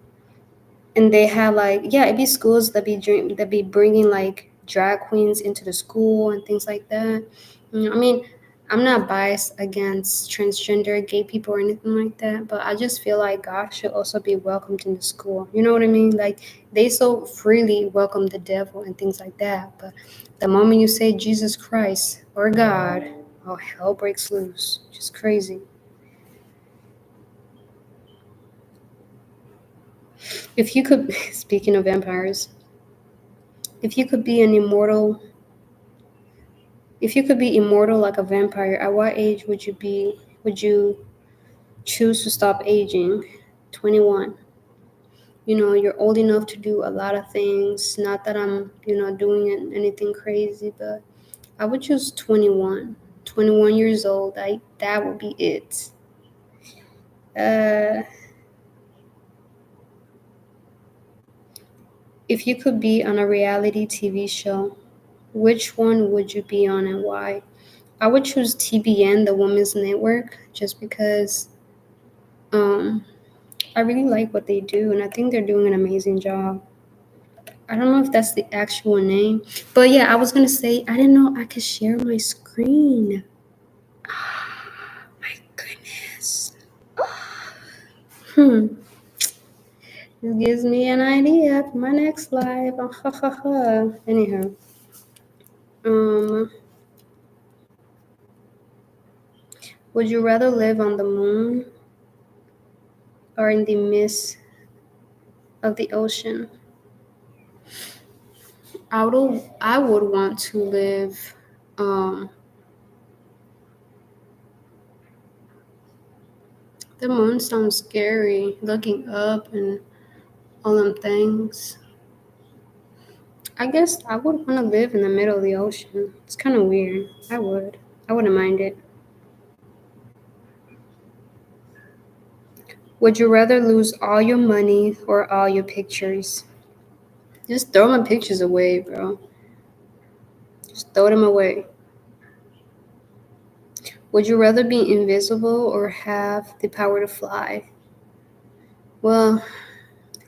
and they have like, yeah, it'd be schools that be bringing like drag queens into the school and things like that. I mean, I'm not biased against transgender gay people or anything like that, but I just feel like God should also be welcomed in the school. You know what I mean? Like they so freely welcome the devil and things like that, but the moment you say Jesus Christ or God, oh hell breaks loose. Just crazy. If you could, speaking of vampires, if you could be an immortal, if you could be immortal like a vampire, at what age would you be? Would you choose to stop aging? 21. You're old enough to do a lot of things. Not that I'm, doing anything crazy, but I would choose 21. 21 years old. That would be it. Uh, if you could be on a reality TV show, which one would you be on and why? I would choose TBN, the Women's Network, just because um, I really like what they do, and I think they're doing an amazing job. I don't know if that's the actual name, but yeah, I was gonna say I didn't know I could share my screen. My goodness. Hmm. This gives me an idea for my next live. Anyhow, um, would you rather live on the moon or in the midst of the ocean? I would want to live. Um, the moon sounds scary. Looking up and all them things. I guess I would want to live in the middle of the ocean. It's kind of weird. I would. I wouldn't mind it. Would you rather lose all your money or all your pictures? Just throw my pictures away, bro. Just throw them away. Would you rather be invisible or have the power to fly? Well,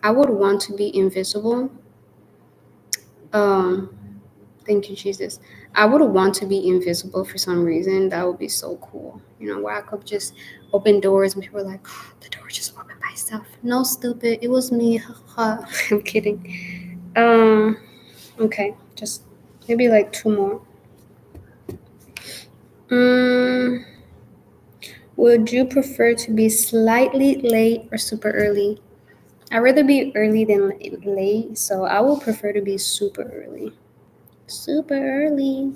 I would want to be invisible. Um, Thank you, Jesus. I would want to be invisible for some reason. That would be so cool. Where I could just open doors and people are like, the door just opened by itself. No, stupid. It was me. I'm kidding. Okay. Just maybe like two more. Mm, would you prefer to be slightly late or super early? I'd rather be early than late, so I would prefer to be super early. Super early.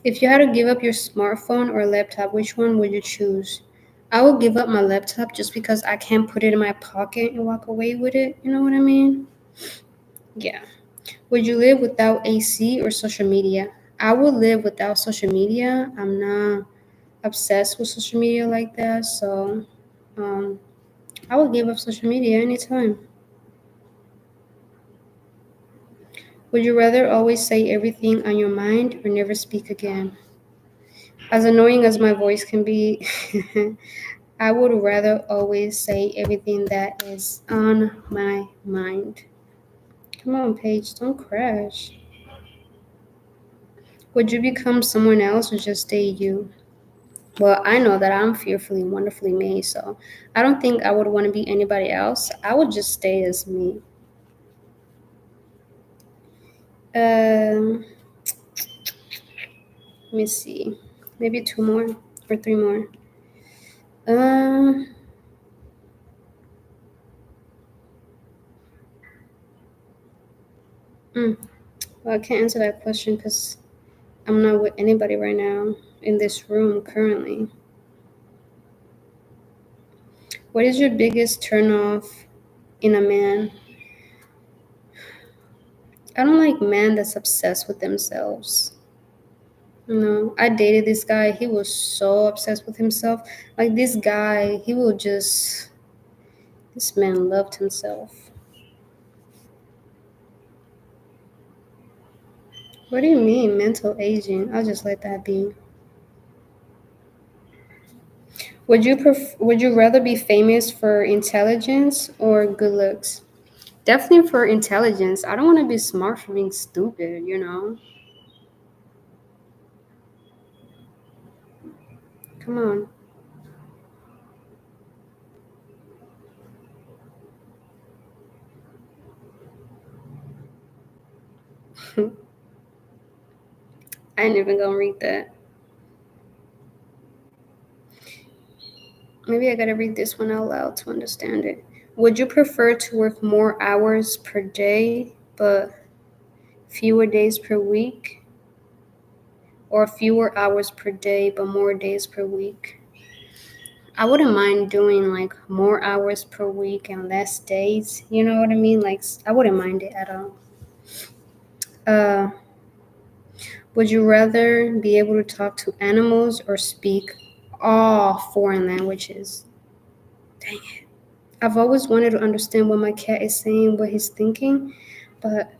If you had to give up your smartphone or laptop, which one would you choose? I would give up my laptop just because I can't put it in my pocket and walk away with it. You know what I mean? Yeah. Would you live without AC or social media? I would live without social media. I'm not obsessed with social media like that, so um, I would give up social media anytime. Would you rather always say everything on your mind or never speak again? As annoying as my voice can be, I would rather always say everything that is on my mind. Come on, Paige, don't crash. Would you become someone else or just stay you? Well, I know that I'm fearfully, wonderfully made, so I don't think I would want to be anybody else. I would just stay as me. Um, Let me see. Maybe two more or three more. Um, mm, well, I can't answer that question because I'm not with anybody right now in this room currently. What is your biggest turnoff in a man? I don't like men that's obsessed with themselves. I dated this guy. He was so obsessed with himself. Like this guy, this man loved himself. What do you mean, mental aging? I'll just let that be. Would you rather be famous for intelligence or good looks? Definitely for intelligence. I don't want to be smart for being stupid. Come on. I ain't even gonna read that. Maybe I gotta read this one out loud to understand it. Would you prefer to work more hours per day but fewer days per week? Or fewer hours per day but more days per week? I wouldn't mind doing like more hours per week and less days. You know what I mean? Like, I wouldn't mind it at all. Uh, would you rather be able to talk to animals or speak all foreign languages? Dang it. I've always wanted to understand what my cat is saying, what he's thinking, but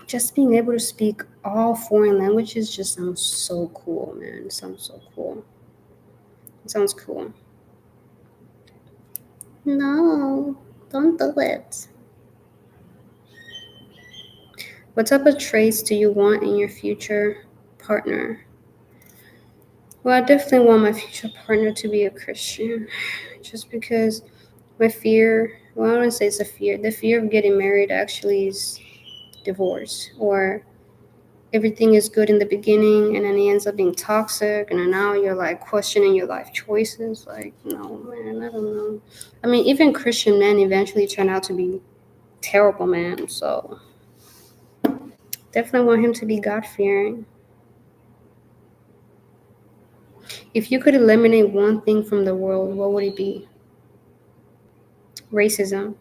just being able to speak all foreign languages just sounds so cool, man. It sounds so cool. It sounds cool. No, don't do it. What type of traits do you want in your future partner? Well, I definitely want my future partner to be a Christian, just because my fear, well, I wouldn't say it's a fear. The fear of getting married actually is divorce, or everything is good in the beginning and then it ends up being toxic, and then now you're like questioning your life choices. Like, no, man, I don't know. I mean, even Christian men eventually turn out to be terrible men, so definitely want him to be God fearing. If you could eliminate one thing from the world, what would it be? Racism.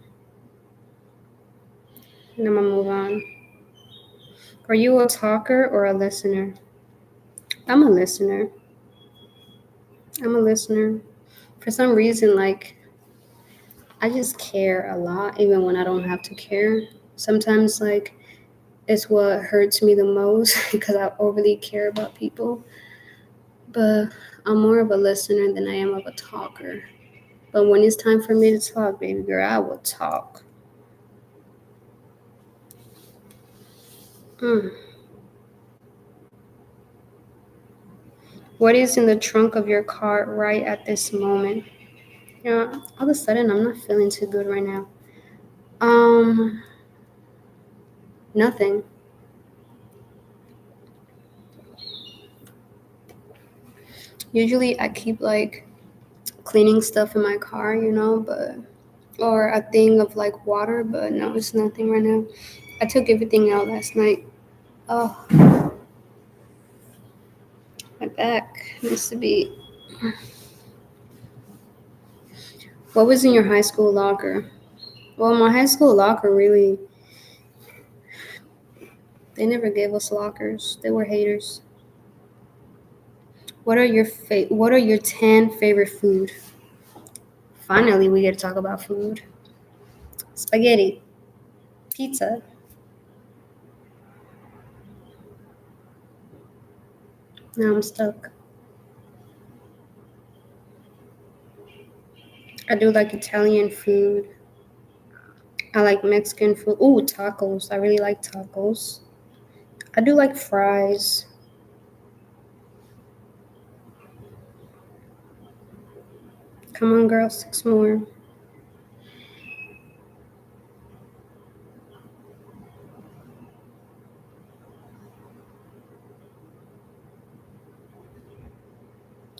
And I'm gonna move on. Are you a talker or a listener? I'm a listener. I'm a listener. For some reason, like, I just care a lot, even when I don't have to care. Sometimes, like, it's what hurts me the most because I overly care about people. But I'm more of a listener than I am of a talker. But when it's time for me to talk, baby girl, I will talk. Mm. What is in the trunk of your car right at this moment? Yeah, all of a sudden I'm not feeling too good right now. Um, Nothing. Usually I keep like cleaning stuff in my car, but or a thing of like water, but no, it's nothing right now. I took everything out last night. Oh, my back needs to be. What was in your high school locker? Well, my high school locker really, they never gave us lockers. They were haters. What are your 10 favorite food? Finally, we get to talk about food. Spaghetti, pizza. Now I'm stuck. I do like Italian food. I like Mexican food. Ooh, tacos. I really like tacos. I do like fries. Come on, girl, 6 more.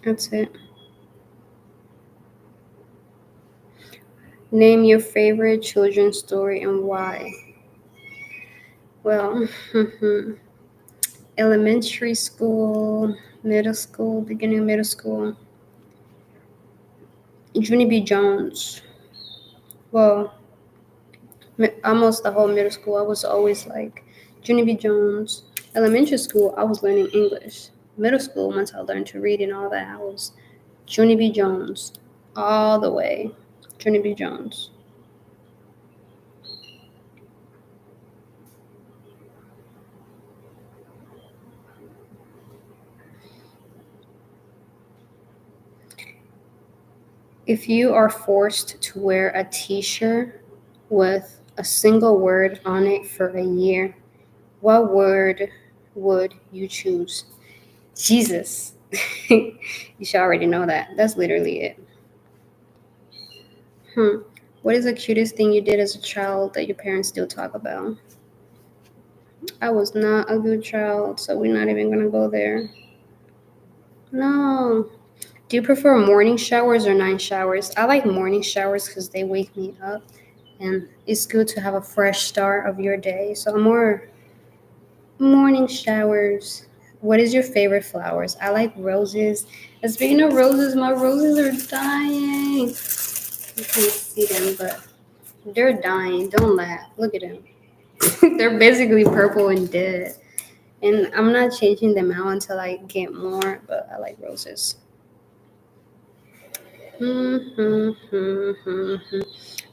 That's it. Name your favorite children's story and why. Well, elementary school, middle school, beginning of middle school. Junie B. Jones. Well, almost the whole middle school, I was always like Junie B. Jones. Elementary school, I was learning English. Middle school, once I learned to read and all that, I was Junie B. Jones. All the way. Junie B. Jones. If you are forced to wear a t shirt with a single word on it for a year, what word would you choose? Jesus. You should already know that. That's literally it. Hmm. What is the cutest thing you did as a child that your parents still talk about? I was not a good child, so we're not even gonna go there. No. Do you prefer morning showers or night showers? I like morning showers because they wake me up and it's good to have a fresh start of your day. So more morning showers. What is your favorite flowers? I like roses. And speaking of roses, my roses are dying. You can't see them, but they're dying. Don't laugh. Look at them. They're basically purple and dead. And I'm not changing them out until I get more, but I like roses.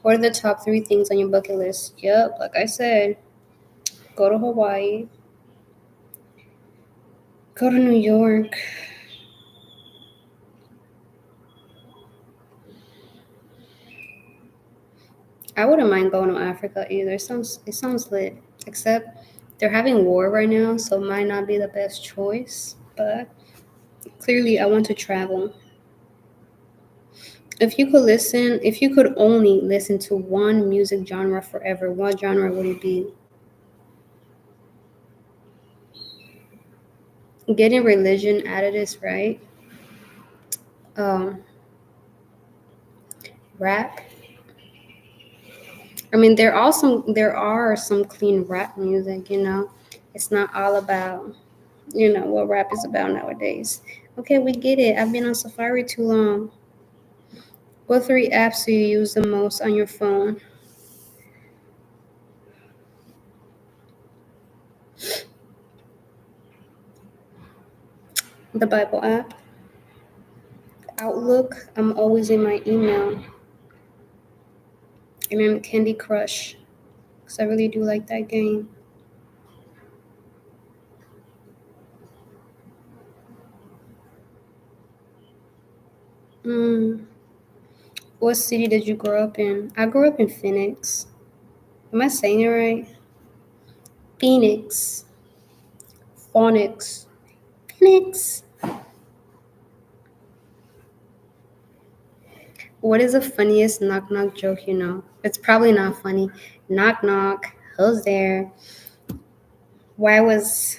What are the top three things on your bucket list? Yep, like I said, go to Hawaii, go to New York. I wouldn't mind going to Africa either. It sounds lit. Except they're having war right now, so it might not be the best choice. But clearly, I want to travel. If you could only listen to one music genre forever, what genre would it be? Getting religion out of this, right? Um, Rap. I mean, there are some clean rap music. It's not all about what rap is about nowadays. Okay, we get it. I've been on Safari too long. What three apps do you use the most on your phone? The Bible app, Outlook. I'm always in my email, and then Candy Crush, because I really do like that game. Mm. What city did you grow up in? I grew up in Phoenix. Am I saying it right? Phoenix. Phonics. Phoenix. What is the funniest knock knock joke you know? It's probably not funny. Knock knock. Who's there? Why was.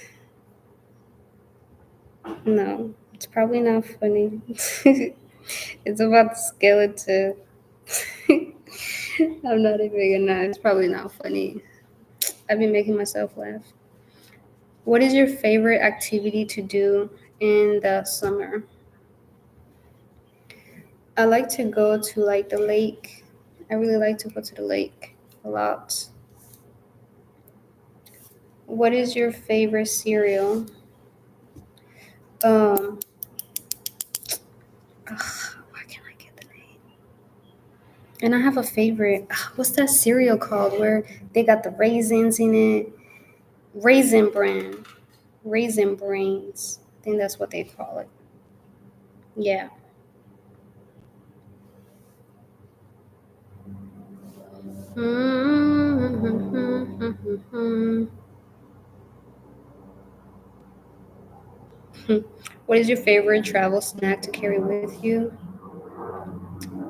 No, it's probably not funny. It's about the skeleton. I'm not even gonna. It's probably not funny. I've been making myself laugh. What is your favorite activity to do in the summer? I like to go to like the lake. I really like to go to the lake a lot. What is your favorite cereal? Um, why can't I get the name? And I have a favorite. What's that cereal called where they got the raisins in it? Raisin bran. Raisin brains. I think that's what they call it. Yeah. What is your favorite travel snack to carry with you?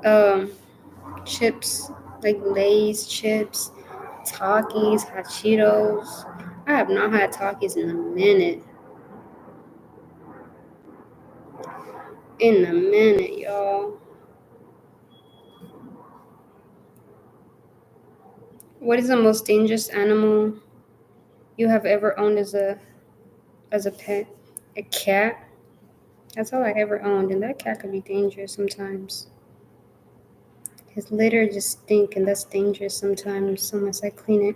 Um, Chips, like Lay's chips, Takis, hot Cheetos. I have not had Takis in a minute. In a minute, y'all. What is the most dangerous animal you have ever owned as a pet? A cat? That's all I ever owned, and that cat could be dangerous sometimes. His litter just stink, and that's dangerous sometimes unless I clean it.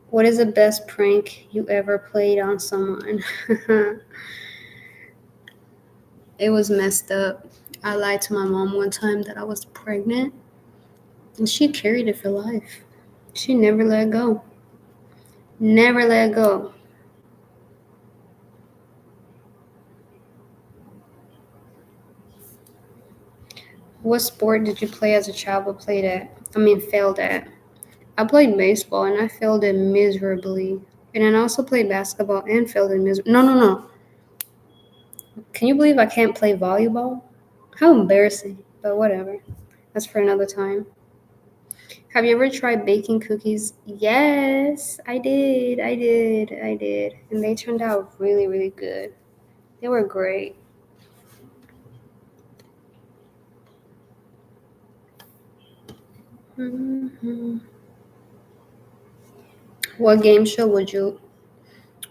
What is the best prank you ever played on someone? It was messed up. I lied to my mom one time that I was pregnant, and she carried it for life. She never let go. Never let go. What sport did you play as a child but failed at? I played baseball and I failed it miserably. And then I also played basketball and failed it miserably. No, no, no. Can you believe I can't play volleyball? How embarrassing. But whatever. That's for another time. Have you ever tried baking cookies? Yes, I did. I did. And they turned out really, really good. They were great. hmm What game show would you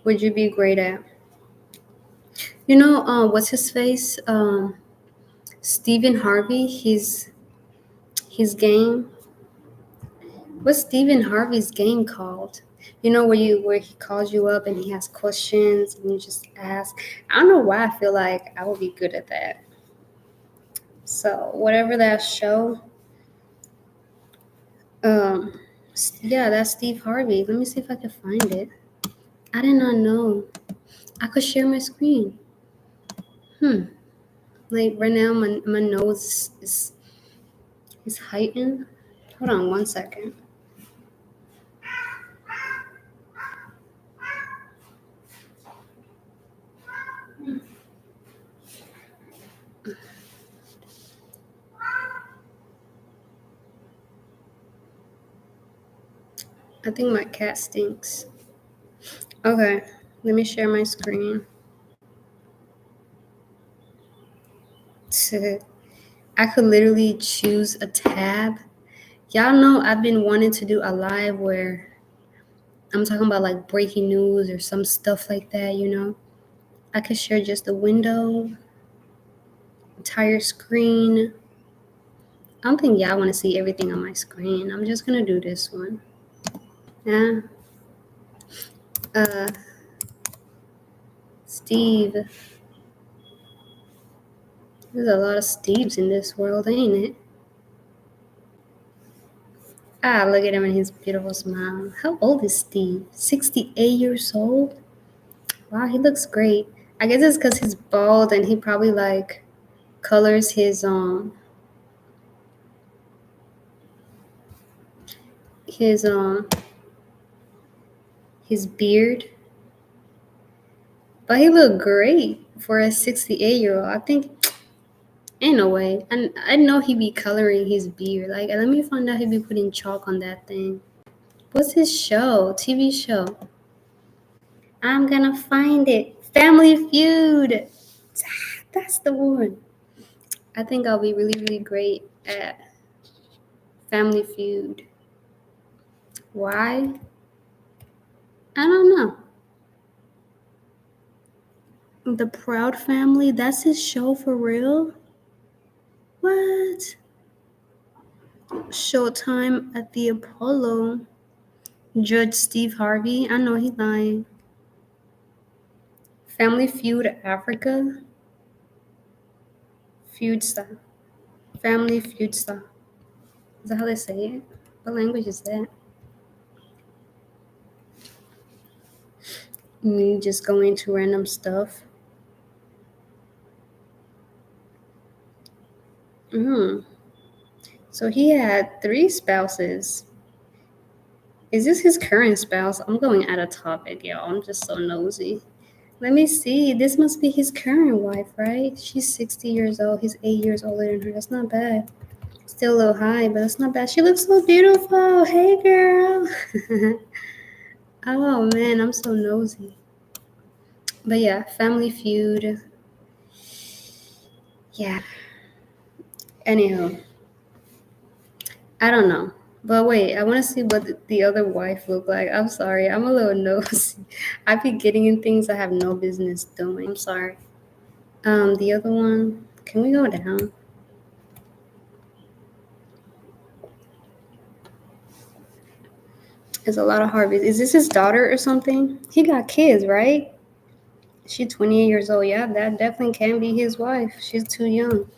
be great at? What's his face? Stephen Harvey. His game. What's Stephen Harvey's game called? Where he calls you up and he has questions and you just ask. I don't know why I feel like I would be good at that. So whatever that show, um, yeah, that's Steve Harvey. Let me see if I can find it. I did not know I could share my screen. Like right now, my nose is heightened. Hold on 1 second. I think my cat stinks. Okay, let me share my screen. I could literally choose a tab. Y'all know I've been wanting to do a live where I'm talking about like breaking news or some stuff like that. I could share just the window, entire screen. I don't think y'all want to see everything on my screen. I'm just gonna do this one. Yeah. Uh, Steve. There's a lot of Steves in this world, ain't it? Ah, look at him and his beautiful smile. How old is Steve? 68 years old? Wow, he looks great. I guess it's because he's bald and he probably like colors his his beard. But he looked great for a 68-year-old. I think ain't no way. And I know he be coloring his beard. Like let me find out he be putting chalk on that thing. What's his show? TV show. I'm gonna find it. Family Feud. That's the one. I think I'll be really, really great at Family Feud. Why? I don't know. The Proud Family, that's his show for real? What? Showtime at the Apollo. Judge Steve Harvey, I know he lying. Family Feud Africa. Feud Star. Family Feud Star. Is that how they say it? What language is that? Me just going to random stuff. So he had 3 spouses. Is this his current spouse? I'm going out of topic, y'all. I'm just so nosy. Let me see. This must be his current wife, right? She's 60 years old. He's 8 years older than her. That's not bad. Still a little high, but that's not bad. She looks so beautiful. Hey, girl. Oh, man. I'm so nosy. But yeah, Family Feud. Yeah. Anyhow, I don't know. But wait, I want to see what the other wife looked like. I'm sorry. I'm a little nosy. I be getting in things I have no business doing. I'm sorry. The other one, can we go down? There's a lot of Harveys. Is this his daughter or something? He got kids, right? She's 28 years old. Yeah, that definitely can be his wife. She's too young.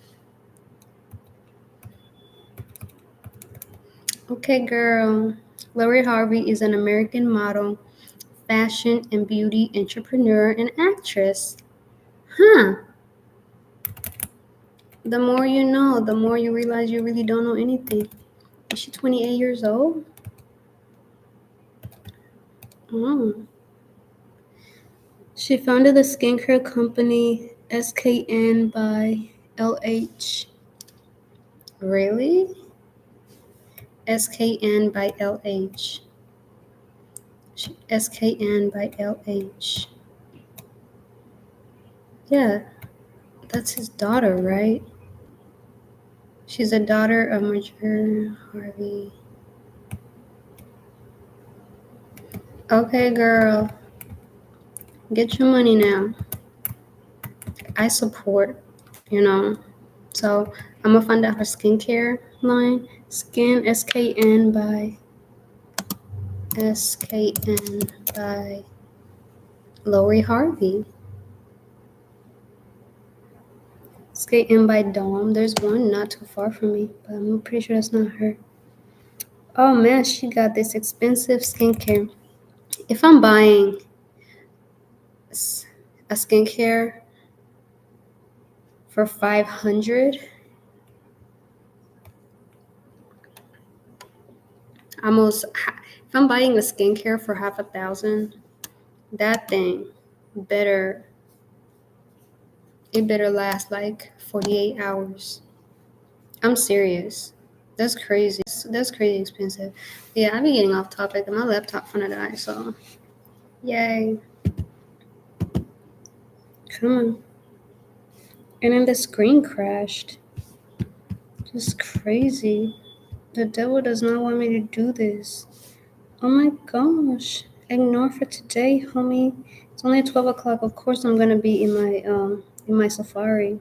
Okay, girl. Lori Harvey is an American model, fashion and beauty entrepreneur, and actress. Huh. The more you know, the more you realize you really don't know anything. Is she 28 years old? Oh. She founded the skincare company SKN by LH. Really? SKN by LH. SKN by LH. Yeah, that's his daughter, right? She's a daughter of Major Harvey. Okay, girl, get your money now. I support, you know. So I'm gonna find out her skincare line. Skin SKN by Lori Harvey. SKN by Dom. There's one not too far from me, but I'm pretty sure that's not her. Oh man, she got this expensive skincare. If I'm buying a skincare for 500, almost, if I'm buying a skincare for half a thousand, that thing better, it better last like 48 hours. I'm serious. That's crazy. That's crazy expensive. Yeah, I be getting off topic and my laptop finna die, so yay. Come on. And then the screen crashed. Just crazy. The devil does not want me to do this. Oh my gosh. Ignore for today, homie. It's only 12 o'clock. Of course I'm gonna be in my safari.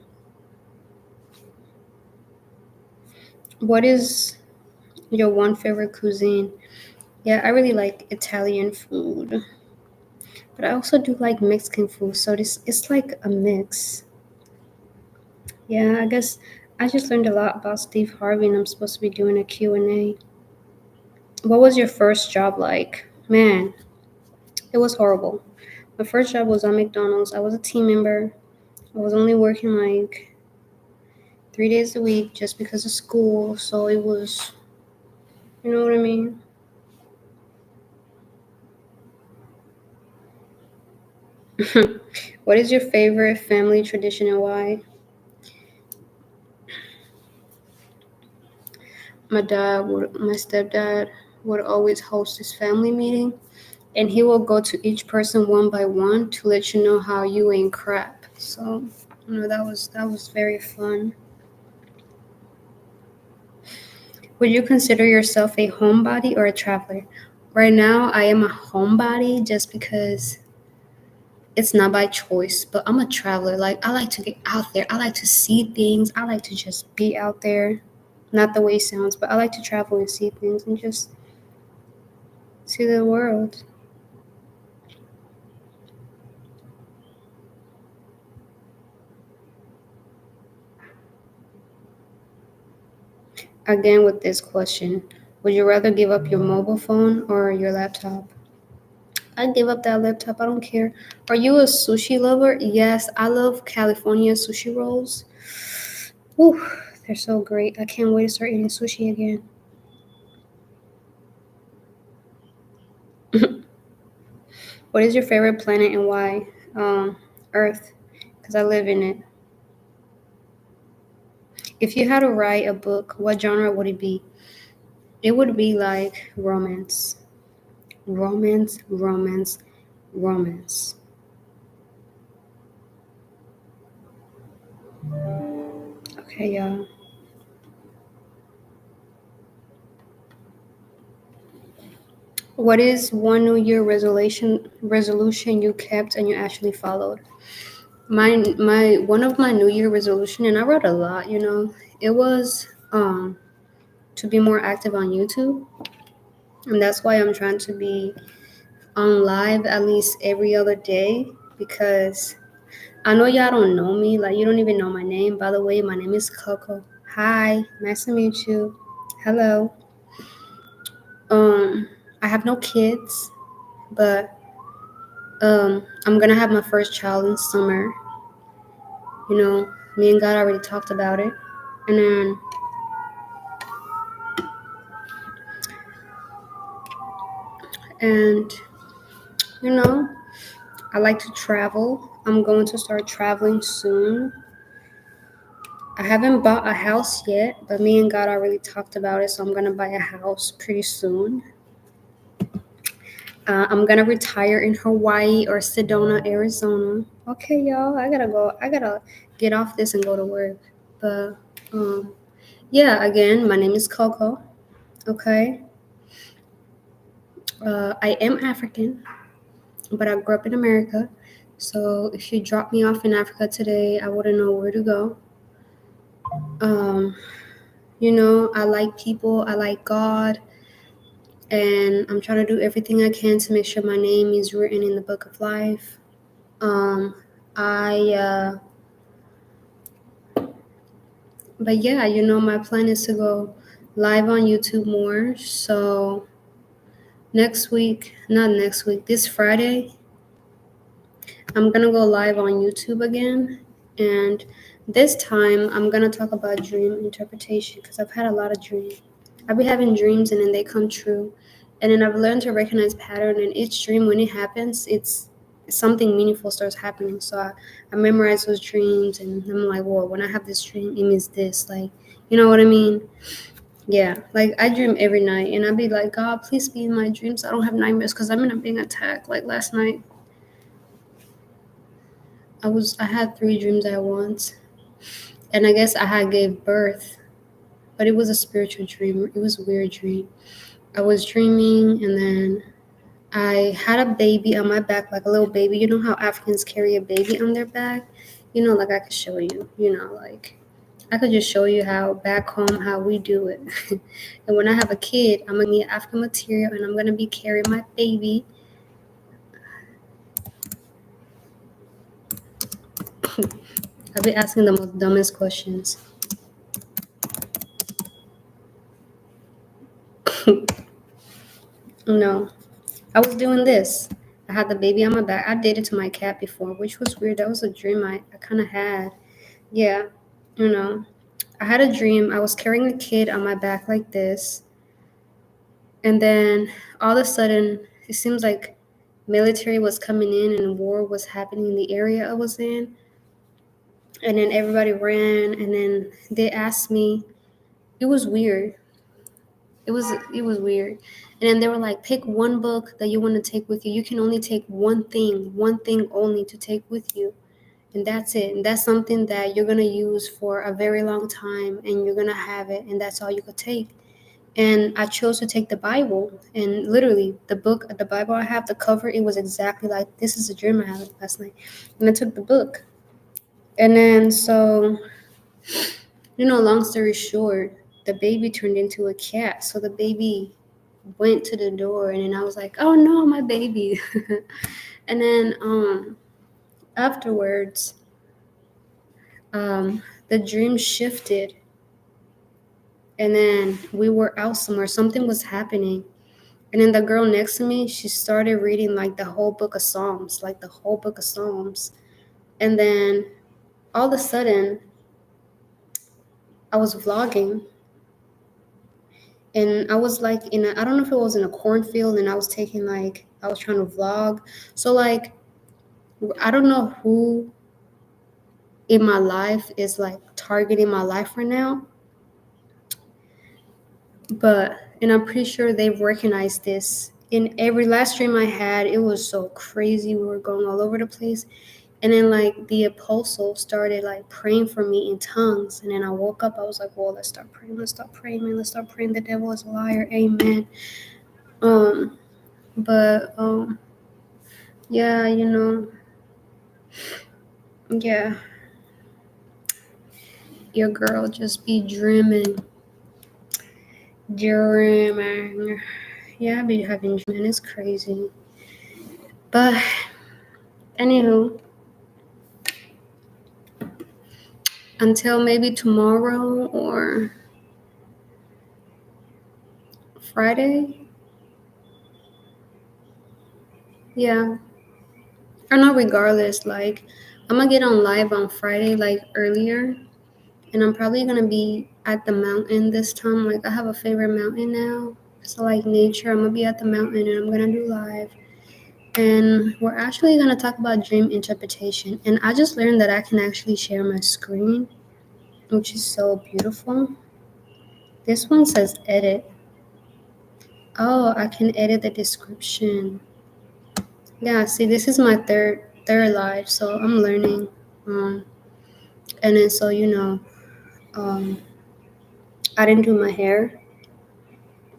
What is your one favorite cuisine? Yeah, I really like Italian food. But I also do like Mexican food, so this it's like a mix. Yeah, I guess I just learned a lot about Steve Harvey and I'm supposed to be doing a Q&A. What was your first job like? Man, it was horrible. My first job was on McDonald's. I was a team member. I was only working like 3 days a week just because of school, so it was, you know what I mean? What is your favorite family tradition and why? My stepdad would always host his family meeting, and he will go to each person one by one to let you know how you ain't crap. So, that was very fun. Would you consider yourself a homebody or a traveler? Right now, I am a homebody just because it's not by choice, but I'm a traveler. Like, I like to get out there. I like to see things. I like to just be out there. Not the way it sounds, but I like to travel and see things and just see the world. Again, with this question, would you rather give up your mobile phone or your laptop? I'd give up that laptop. I don't care. Are you a sushi lover? Yes, I love California sushi rolls. Whew, they're so great. I can't wait to start eating sushi again. What is your favorite planet and why? Earth, because I live in it. If you had to write a book, what genre would it be? It would be like romance. Romance, romance, romance. Okay, y'all. What is one New Year resolution you kept and you actually followed? My one of my New Year resolution, and I wrote a lot. It was to be more active on YouTube, and that's why I'm trying to be on live at least every other day because I know y'all don't know me. Like, you don't even know my name. By the way, my name is Coco. Hi, nice to meet you. Hello. Um, I have no kids, but I'm gonna have my first child in summer. Me and God already talked about it, and then and You know, I like to travel. I'm going to start traveling soon. I haven't bought a house yet, but me and God already talked about it, so I'm gonna buy a house pretty soon. I'm gonna retire in Hawaii or Sedona, Arizona. Okay, y'all, I gotta go. I gotta get off this and go to work. But yeah, again, my name is Coco. Okay, I am African, but I grew up in America. So if you drop me off in Africa today, I wouldn't know where to go. Um, I like people. I like God. And I'm trying to do everything I can to make sure my name is written in the book of life. Um, I, but yeah, my plan is to go live on YouTube more. So not next week, this Friday, I'm gonna go live on YouTube again. And this time, I'm gonna talk about dream interpretation because I've had a lot of dreams. I've been having dreams and then they come true. And then I've learned to recognize pattern, and each dream, when it happens, it's something meaningful starts happening. So I memorize those dreams, and I'm like, whoa, when I have this dream, it means this. Like, you know what I mean? Yeah, like I dream every night, and I'd be like, God, please be in my dreams. I don't have nightmares because I'm in a being attacked. Like last night, I had three dreams at once, and I guess I had gave birth, but it was a spiritual dream. It was a weird dream. I was dreaming, and then I had a baby on my back, like a little baby. You know how Africans carry a baby on their back? Like I could show you, like I could just show you how back home, how we do it. And when I have a kid, I'm going to need African material and I'm going to be carrying my baby. I'll be asking the most dumbest questions. No, I was doing this. I had the baby on my back. I did it to my cat before, which was weird. That was a dream I kind of had. Yeah, you know. I had a dream. I was carrying a kid on my back like this. And then all of a sudden, it seems like military was coming in and war was happening in the area I was in. And then everybody ran. And then they asked me, it was weird. It was weird. And then they were like, pick one book that you want to take with you. You can only take one thing only to take with you. And that's it. And that's something that you're going to use for a very long time and you're going to have it. And that's all you could take. And I chose to take the Bible. And literally, the Bible I have, the cover, it was exactly like this is a dream I had last night. And I took the book. And then, so, long story short, the baby turned into a cat. So the baby went to the door, and then I was like, oh no, my baby. And then afterwards, the dream shifted. And then we were out somewhere. Something was happening. And then the girl next to me, she started reading like the whole book of Psalms, like the whole book of Psalms. And then all of a sudden, I was vlogging and I was like I don't know if it was in a cornfield and I was I was trying to vlog. So like, I don't know who in my life is like targeting my life right now, and I'm pretty sure they've recognized this. In every last stream I had, it was so crazy. We were going all over the place. And then like the apostle started like praying for me in tongues. And then I woke up, I was like, well, let's start praying, man, let's start praying. The devil is a liar. Amen. But yeah, yeah. Your girl just be dreaming. Dreaming. Yeah, I be having dreams. It's crazy. But anywho, until maybe tomorrow or Friday. Yeah. Or not, regardless, like I'm gonna get on live on Friday, like earlier, and I'm probably gonna be at the mountain this time. Like I have a favorite mountain now. So like nature, I'm gonna be at the mountain and I'm gonna do live. And we're actually going to talk about dream interpretation. And I just learned that I can actually share my screen, which is so beautiful. This one says edit. Oh, I can edit the description. Yeah, see, this is my third live, so I'm learning. Um, and then so um, I didn't do my hair.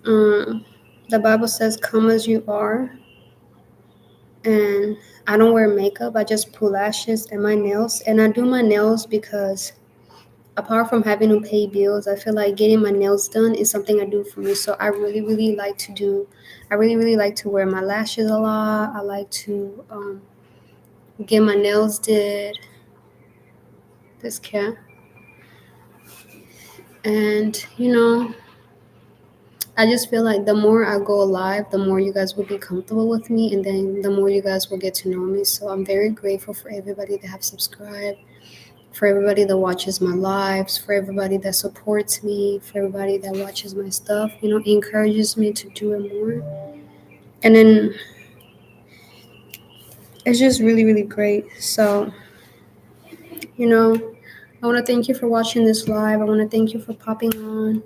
The Bible says, "Come as you are," and I don't wear makeup. I just pull lashes and my nails, and I do my nails because apart from having to pay bills, I feel like getting my nails done is something I do for me. So I really, really like to do. I really, really like to wear my lashes a lot. I like to get my nails did. This cat. And I just feel like the more I go live, the more you guys will be comfortable with me, and then the more you guys will get to know me. So I'm very grateful for everybody that have subscribed, for everybody that watches my lives, for everybody that supports me, for everybody that watches my stuff, encourages me to do it more. And then it's just really, really great. So, I want to thank you for watching this live. I want to thank you for popping on.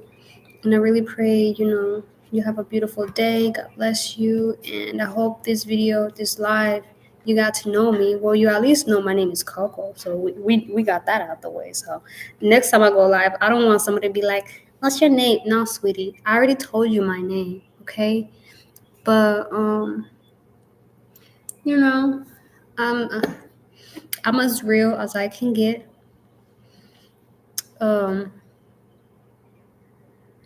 And I really pray, you have a beautiful day. God bless you. And I hope this video, this live, you got to know me. Well, you at least know my name is Coco. So we got that out the way. So next time I go live, I don't want somebody to be like, what's your name? No, sweetie. I already told you my name. Okay. But, I'm, uh, I'm as real as I can get. Um,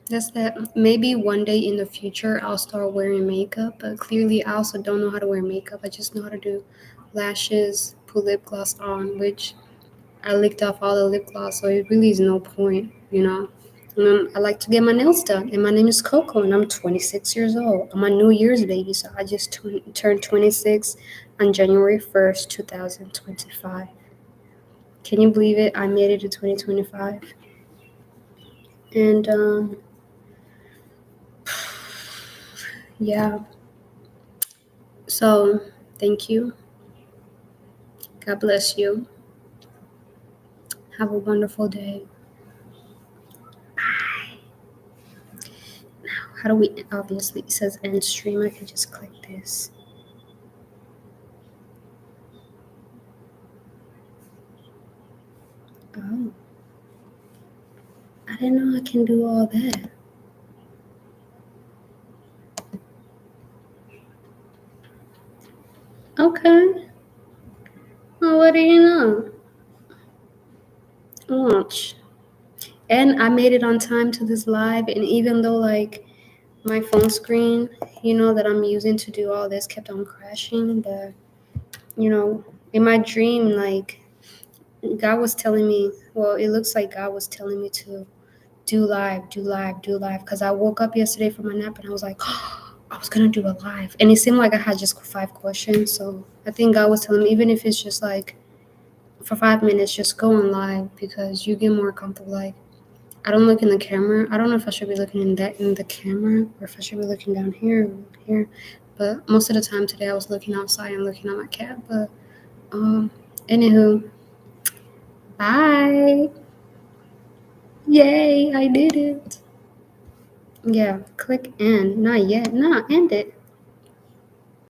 Just that maybe one day in the future I'll start wearing makeup, but clearly I also don't know how to wear makeup. I just know how to do lashes, put lip gloss on, which I licked off all the lip gloss, so it really is no point. I like to get my nails done, and my name is Coco, and I'm 26 years old. I'm a New Year's baby, so I just turned 26 on January 1st, 2025. Can you believe it? I made it to 2025. And, yeah. So, thank you. God bless you. Have a wonderful day. How do we, obviously, it says end stream. I can just click this. Oh, I didn't know I can do all that. Okay. Well, what do you know? Watch. And I made it on time to this live, and even though, like, my phone screen, that I'm using to do all this kept on crashing, but, in my dream, like, God was telling me, well, it looks like God was telling me to do live, do live, do live. Because I woke up yesterday from my nap and I was like, oh, I was going to do a live. And it seemed like I had just 5 questions. So I think God was telling me, even if it's just like for 5 minutes, just go on live because you get more comfortable. Like, I don't look in the camera. I don't know if I should be looking in the camera or if I should be looking down here or here. But most of the time today, I was looking outside and looking at my cat. But, anywho, bye. Yay, I did it. Yeah, click end. Not yet. Nah, end it.